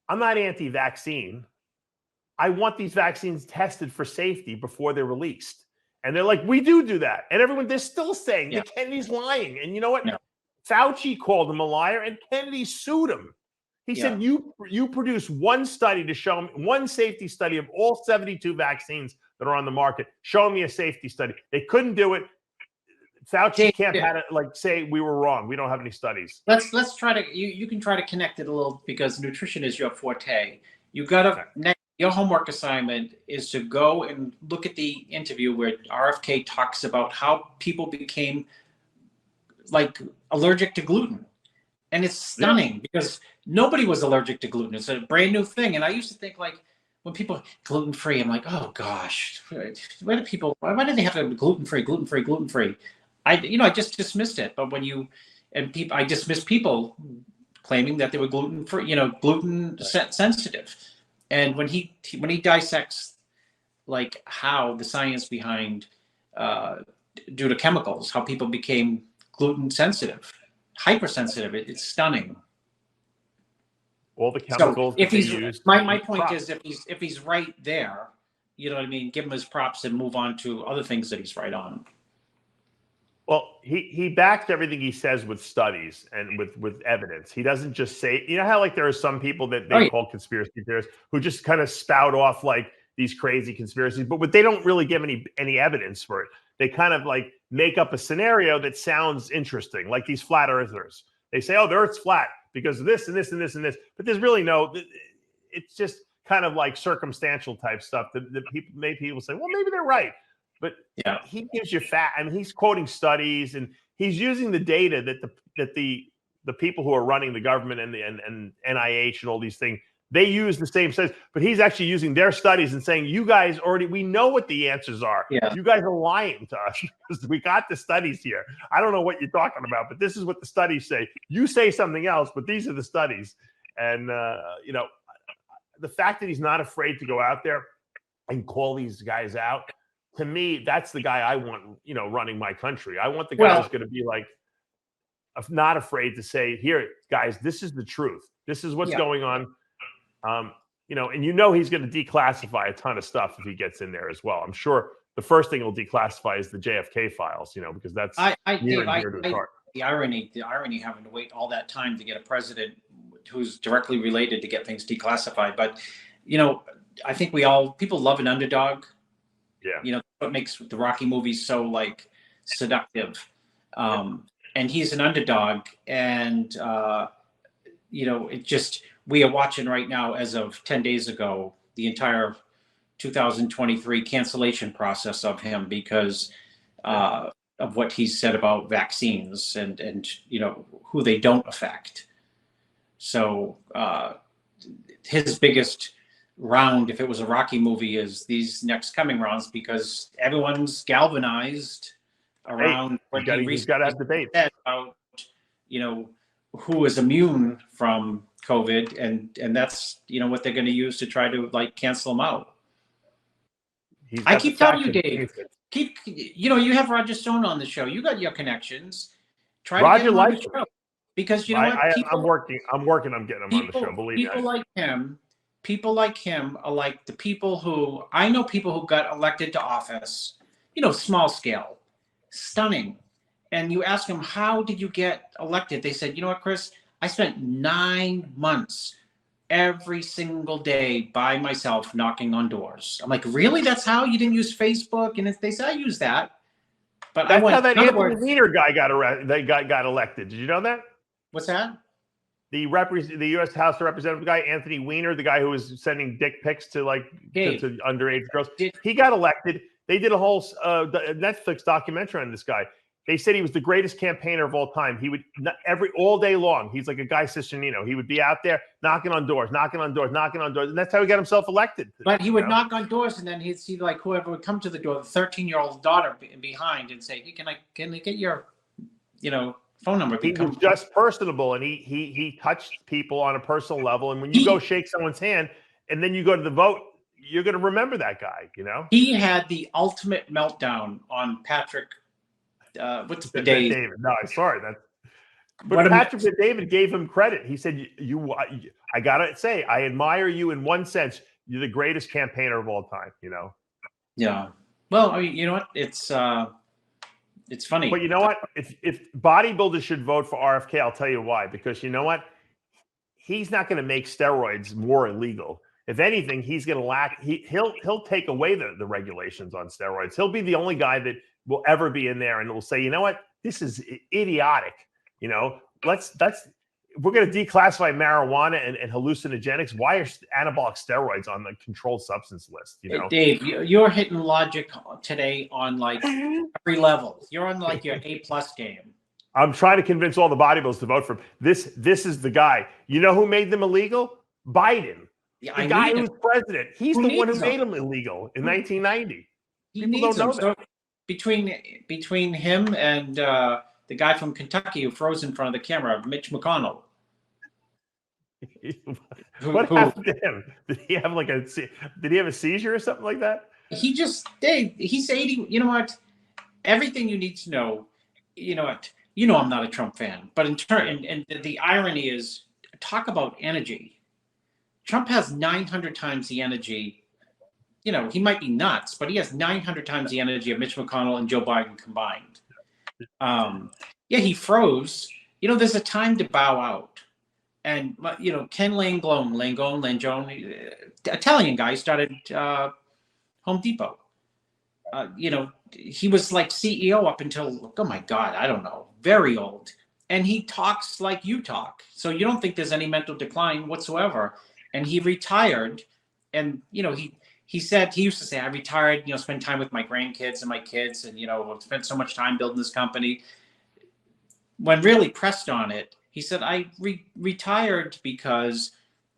I'm not anti-vaccine. I want these vaccines tested for safety before they're released. And they're like, we do that. And they're still saying that Kennedy's lying. And you know what? Yeah. Fauci called him a liar, and Kennedy sued him. He said, you produce one study to show me, one safety study of all 72 vaccines that are on the market. Show me a safety study. They couldn't do it. Fauci can't say we were wrong. We don't have any studies. Let's try to, you can try to connect it a little, because nutrition is your forte. You got to, your homework assignment is to go and look at the interview where RFK talks about how people became like allergic to gluten. And it's stunning because nobody was allergic to gluten. It's a brand new thing. And I used to think, like, when people gluten-free, I'm like, oh gosh, why do they have to be gluten-free? I just dismissed it. But I dismissed people claiming that they were gluten-free, gluten sensitive. And when he dissects like how the science behind due to chemicals, how people became gluten sensitive, hypersensitive, it's stunning. All the chemicals. So if he's used, my point is, if he's right there, you know what I mean, give him his props and move on to other things that he's right on. Well, he backs everything he says with studies and with evidence. He doesn't just say, you know how like there are some people that they call conspiracy theorists who just kind of spout off like these crazy conspiracies, but they don't really give any evidence for it. They kind of like make up a scenario that sounds interesting, like these flat earthers. They say, oh, the earth's flat because of this and this and this and this, but there's really it's just kind of like circumstantial type stuff that people say, well, maybe they're right. But he gives you he's quoting studies, and he's using the data that the people who are running the government and NIH and all these things, they use the same studies, but he's actually using their studies and saying, you guys we know what the answers are. Yeah. You guys are lying to us because we got the studies here. I don't know what you're talking about, but this is what the studies say. You say something else, but these are the studies. And, the fact that he's not afraid to go out there and call these guys out, to me, that's the guy I want, running my country. I want the guy who's going to be like, not afraid to say, here, guys, this is the truth. This is what's going on. And he's going to declassify a ton of stuff if he gets in there as well. I'm sure the first thing he'll declassify is the JFK files, because that's near and dear to his heart. The irony having to wait all that time to get a president who's directly related to get things declassified. But, I think people love an underdog. Yeah. What makes the Rocky movies so like seductive. And he's an underdog. And, we are watching right now, as of 10 days ago, the entire 2023 cancellation process of him because of what he said about vaccines and who they don't affect. So his biggest round, if it was a Rocky movie, is these next coming rounds because everyone's galvanized around what he's got to have debate about, who is immune from COVID, and that's what they're going to use to try to like cancel him out. I keep telling you, Dave. You have Roger Stone on the show. You got your connections. Try to get him on the show because I'm working on getting him on the show. Believe me. People like him are like the people who I know. People who got elected to office, small scale, stunning. And you ask them, how did you get elected? They said, you know what, Chris? I spent 9 months every single day by myself knocking on doors. I'm like, really? That's how? You didn't use Facebook? And they say, I use that. But that's how that Anthony Weiner guy got elected. Did you know that? What's that? The U.S. House of Representatives guy, Anthony Weiner, the guy who was sending dick pics to to underage girls. He got elected. They did a whole Netflix documentary on this guy. They said he was the greatest campaigner of all time. He would all day long. He's like a Guy Cisternino. He would be out there knocking on doors, and that's how he got himself elected. But he would knock on doors, and then he'd see like whoever would come to the door, the 13-year-old daughter behind, and say, "Hey, can I get your, phone number?" He was just personable, and he touched people on a personal level. And when you go shake someone's hand, and then you go to the vote, you're going to remember that guy. He had the ultimate meltdown on Patrick. What's the day? David. No, I'm sorry. But Patrick David gave him credit. He said, I gotta say, I admire you in one sense. You're the greatest campaigner of all time. Yeah. Well, I mean, you know what? It's funny. But you know what? If bodybuilders should vote for RFK, I'll tell you why. Because you know what? He's not going to make steroids more illegal. If anything, he's going to he'll take away the regulations on steroids. He'll be the only guy that will ever be in there and will say, you know what, this is idiotic. We're going to declassify marijuana and hallucinogenics. Why are anabolic steroids on the controlled substance list? Hey, Dave, you're hitting logic today on like every level. You're on like your A+ game. I'm trying to convince all the bodybuilders to vote for him. This is the guy. You know who made them illegal? Biden. Yeah, the guy who's president. He's the one who made them illegal in 1990. People don't know that. So between him and the guy from Kentucky who froze in front of the camera, Mitch McConnell. What happened to him? Did he have a seizure or something like that? He's 80. You know what? Everything you need to know. You know what? I'm not a Trump fan, but and the irony is, talk about energy. Trump has 900 times the energy. He might be nuts, but he has 900 times the energy of Mitch McConnell and Joe Biden combined. He froze. There's a time to bow out. And, Ken Langone, Italian guy, started Home Depot. He was like CEO up until, oh my God, I don't know, very old. And he talks like you talk. So you don't think there's any mental decline whatsoever. And he retired. And, he said, he used to say, I retired, spend time with my grandkids and my kids and, I've spent so much time building this company. When really pressed on it, he said, I retired because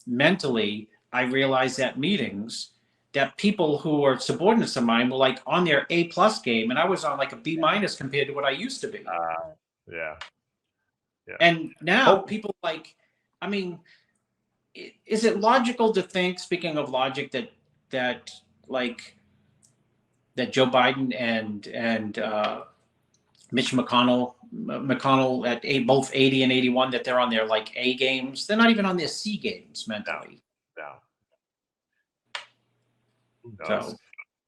mentally I realized at meetings that people who were subordinates of mine were like on their A+ game, and I was on like a B- compared to what I used to be. Yeah. And now people is it logical to think, speaking of logic, that Joe Biden and Mitch McConnell at both 80 and 81, that they're on their like A games? They're not even on their C games mentally. No. So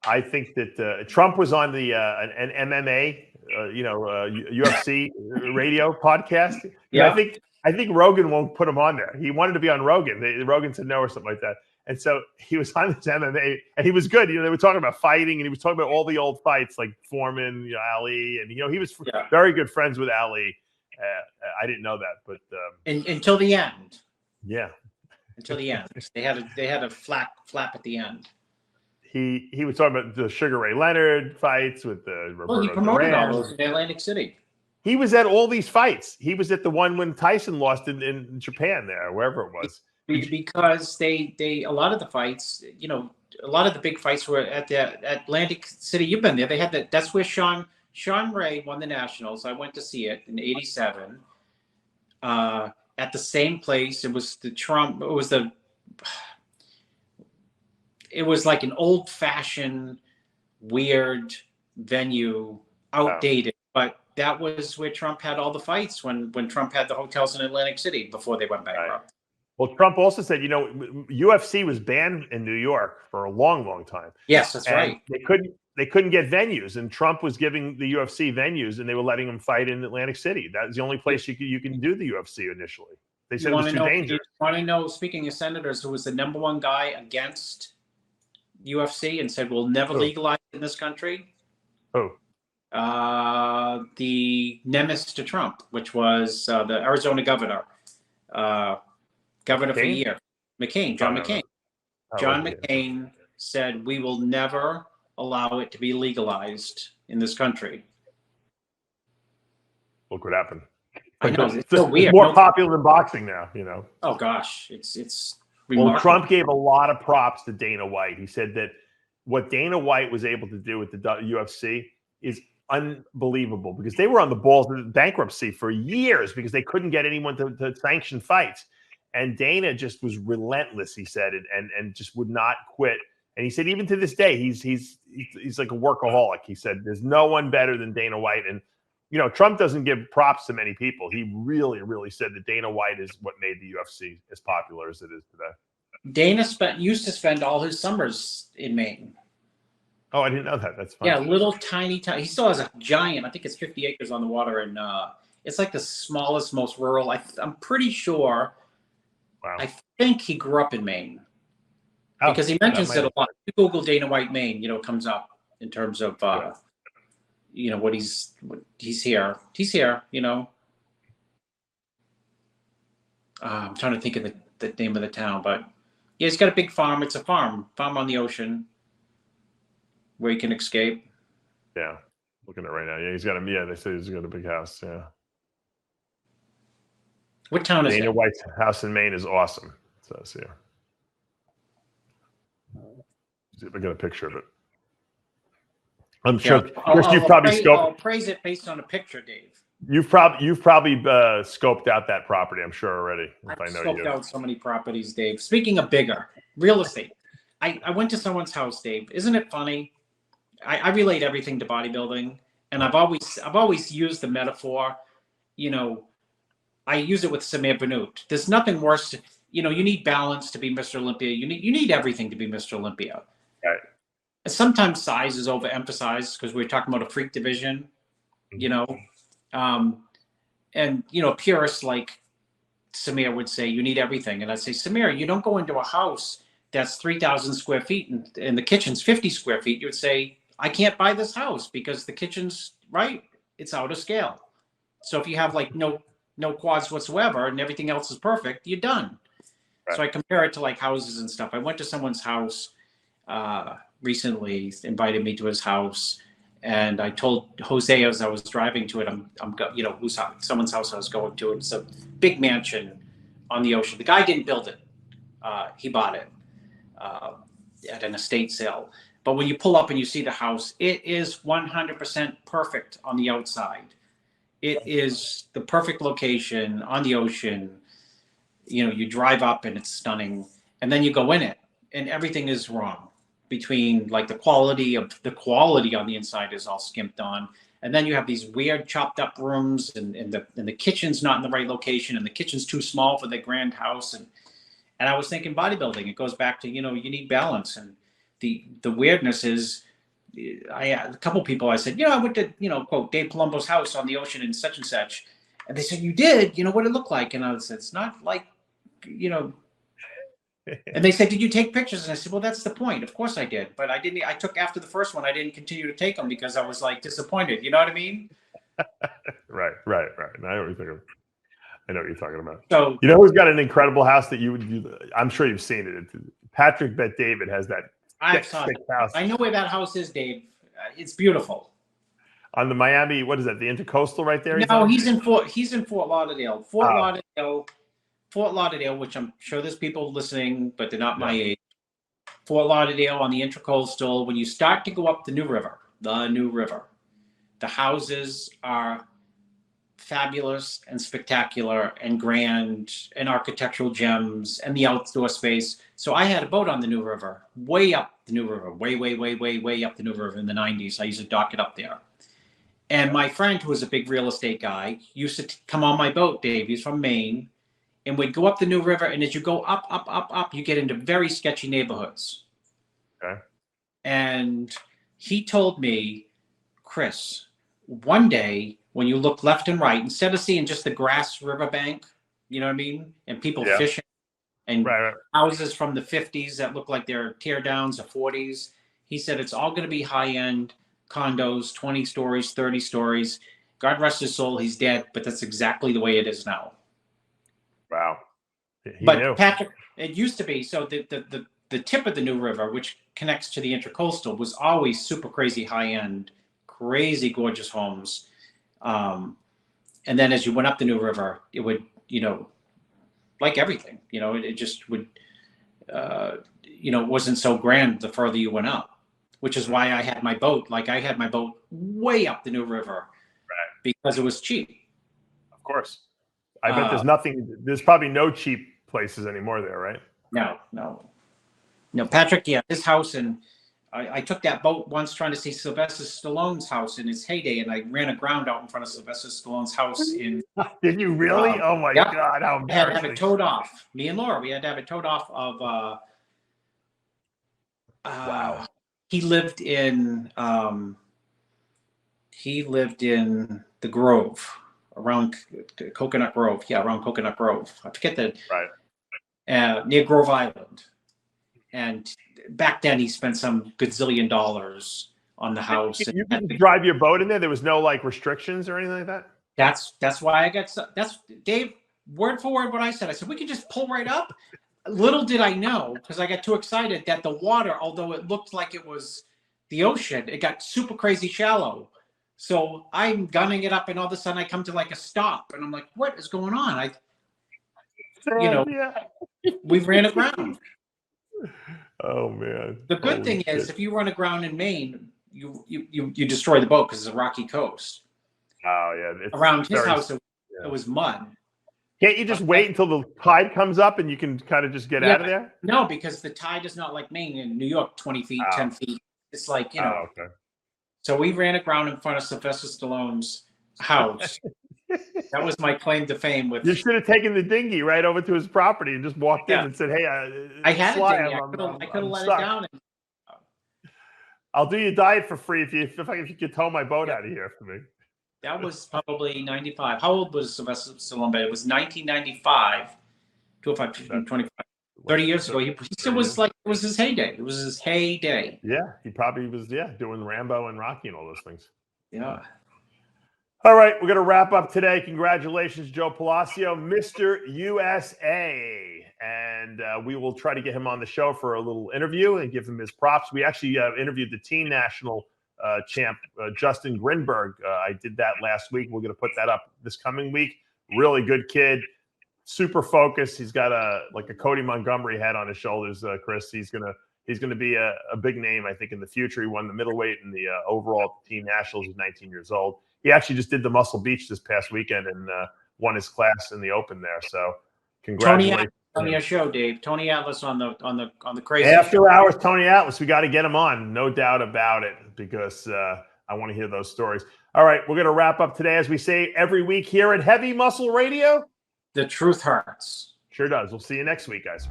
I think that Trump was on the an MMA, UFC radio podcast. Yeah. I think Rogan won't put him on there. He wanted to be on Rogan. Rogan said no or something like that. And so he was on this MMA, and he was good. They were talking about fighting, and he was talking about all the old fights like Foreman, Ali, and he was very good friends with Ali. I didn't know that, but until the end. Yeah. Until the end, they had a flap at the end. He was talking about the Sugar Ray Leonard fights with the Roberto he promoted Duran. all those in Atlantic City. He was at all these fights. He was at the one when Tyson lost in Japan there, wherever it was. Because a lot of the fights, a lot of the big fights were at the Atlantic City. You've been there. They had that's where Sean Ray won the Nationals. I went to see it in '87. At the same place. It was it was like an old-fashioned, weird venue, outdated. But that was where Trump had all the fights when Trump had the hotels in Atlantic City before they went bankrupt. Right. Well, Trump also said, UFC was banned in New York for a long, long time. Yes, that's right. They couldn't get venues, and Trump was giving the UFC venues, and they were letting them fight in Atlantic City. That was the only place you can do the UFC initially. They said it was too dangerous. You want to know, speaking of senators, who was the number one guy against UFC and said we'll never legalize it in this country? Who? The nemesis to Trump, which was the Arizona governor. Governor for a year, McCain, John McCain. John McCain said, we will never allow it to be legalized in this country. look what happened. I know, it's so weird. It's more popular than boxing now, you know. Oh gosh, it's remarkable. Well, Trump gave a lot of props to Dana White. He said that what Dana White was able to do with the UFC is unbelievable, because they were on the balls of bankruptcy for years because they couldn't get anyone to sanction fights. And Dana just was relentless, he said, and just would not quit. And he said, even to this day, he's like a workaholic. He said, there's no one better than Dana White. And, you know, Trump doesn't give props to many people. He really, really said that Dana White is what made the UFC as popular as it is today. Dana used to spend all his summers in Maine. Oh, I didn't know that. That's funny. Yeah, little tiny. He still has a giant, I think it's 50 acres on the water. And it's like the smallest, most rural. I'm pretty sure. Wow. I think he grew up in Maine. Because he mentions it a lot. You Google Dana White, Maine, you know, it comes up in terms of, you know, he's here. He's here, you know. I'm trying to think of the name of the town, but yeah, he's got a big farm. It's a farm on the ocean where he can escape. Yeah, looking at it right now. Yeah, he's got they say he's got a big house. Yeah. What town is it? Dana White's house in Maine is awesome. It says here. See if I get a picture of it. I'm sure you've probably scoped. I'll praise it based on a picture, Dave. You've probably scoped out that property, I'm sure already. I've scoped out so many properties, Dave. Speaking of bigger real estate, I went to someone's house, Dave. Isn't it funny? I relate everything to bodybuilding, and I've always used the metaphor. You know, I use it with Samir Bannout. There's nothing worse. You know, you need balance to be Mr. Olympia. You need everything to be Mr. Olympia. Right. Sometimes size is overemphasized because we're talking about a freak division, you know, and, you know, purists like Samir would say, you need everything. And I'd say, Samir, you don't go into a house that's 3,000 square feet and the kitchen's 50 square feet. You would say, I can't buy this house because the kitchen's right. It's out of scale. So if you have like no quads whatsoever and everything else is perfect, you're done. Right. So I compare it to like houses and stuff. I went to someone's house recently, invited me to his house, and I told Jose as I was driving to it, I'm you know, someone's house I was going to. It's a big mansion on the ocean. The guy didn't build it; he bought it at an estate sale. But when you pull up and you see the house, it is 100% perfect on the outside. It is the perfect location on the ocean. You know, you drive up and it's stunning, and then you go in it, and everything is wrong. Between like the quality on the inside is all skimped on, and then you have these weird chopped up rooms, and the kitchen's not in the right location, and the kitchen's too small for the grand house, and I was thinking bodybuilding. It goes back to, you know, you need balance, and the weirdness is, a couple people I said, you know, I went to, you know, quote, Dave Palumbo's house on the ocean and such, and they said, you did, you know, what it looked like, and I said, it's not like, you know. And they said, did you take pictures? And I said, well, that's the point. Of course I did. But I didn't. I took after the first one. I didn't continue to take them because I was like disappointed. You know what I mean? Right. I know what you're talking about. So, you know who's got an incredible house that I'm sure you've seen it. Patrick Bet David has that thick house. I know where that house is, Dave. It's beautiful. On the Miami, what is that? The Intercoastal right there? No, he's in Fort Lauderdale. Fort Lauderdale, which I'm sure there's people listening, but they're not my age. Fort Lauderdale on the Intracoastal. When you start to go up the New River, the houses are fabulous and spectacular and grand and architectural gems and the outdoor space. So I had a boat on the New River, way up the New River, way up the New River in the 90s. I used to dock it up there. And my friend, who was a big real estate guy, used to come on my boat, Dave. He's from Maine. And we'd go up the New River, and as you go up, you get into very sketchy neighborhoods. Okay. And he told me, Chris, one day when you look left and right, instead of seeing just the grass riverbank, you know what I mean, and people fishing, and houses from the 50s that look like they're teardowns of 40s, he said it's all going to be high-end condos, 20 stories, 30 stories. God rest his soul, he's dead, but that's exactly the way it is now. Wow. But knew. Patrick, it used to be, so the tip of the New River, which connects to the Intercoastal, was always super crazy high-end, crazy gorgeous homes. And then as you went up the New River, it would, like everything, it just would, it wasn't so grand the further you went up, which is why I had my boat. Like I had my boat way up the New River, right? Because it was cheap. Of course. I bet there's probably no cheap places anymore there, right? No, Patrick, his house, and I took that boat once trying to see Sylvester Stallone's house in his heyday, and I ran aground out in front of Sylvester Stallone's house in. Did you really? Oh my God! How embarrassing! I had to have it towed off. Me and Laura, we had to have it towed off of. Wow. He lived in the Grove, around Coconut Grove. Yeah, around Coconut Grove. I forget the right. Near Grove Island. And back then, he spent some gazillion dollars on the house. You could drive your boat in there. There was no like restrictions or anything like that. That's why I got. That's Dave. Word for word, what I said. I said we could just pull right up. Little did I know, because I got too excited, that the water, although it looked like it was the ocean, it got super crazy shallow. So I'm gunning it up, and all of a sudden I come to like a stop, and I'm like, "What is going on?" We ran aground. Oh man! The good thing is, if you run aground in Maine, you destroy the boat because it's a rocky coast. Oh yeah! Around his house, it was mud. Can't you just wait until the tide comes up and you can kind of just get out of there? No, because the tide is not like Maine. In New York, 20 feet, 10 feet. It's like, Okay. So we ran aground in front of Sylvester Stallone's house. That was my claim to fame. You should have taken the dinghy right over to his property and just walked in and said, "Hey, I had a dinghy. I could have let it down. I'll do your diet for free if you could tow my boat out of here for me." That was probably 95. How old was Sylvester Stallone? It was 1995, 25, 30 years ago. He still was like, it was his heyday. It was his heyday. Yeah, he probably was, doing Rambo and Rocky and all those things. Yeah. All right, we're going to wrap up today. Congratulations, Joe Palacio, Mr. USA. And we will try to get him on the show for a little interview and give him his props. We actually interviewed the teen national champ, Justin Grinberg. I did that last week. We're going to put that up this coming week. Really good kid, super focused. He's got a Cody Montgomery head on his shoulders, Chris. He's going to be a big name, I think, in the future. He won the middleweight in the overall team nationals. He's 19 years old. He actually just did the Muscle Beach this past weekend and won his class in the Open there. So congratulations. On your show, Dave. Tony Atlas on the crazy After Hours, Tony Atlas. We got to get him on, no doubt about it, because I want to hear those stories. All right, we're going to wrap up today, as we say every week here at Heavy Muscle Radio. The truth hurts. Sure does. We'll see you next week, guys.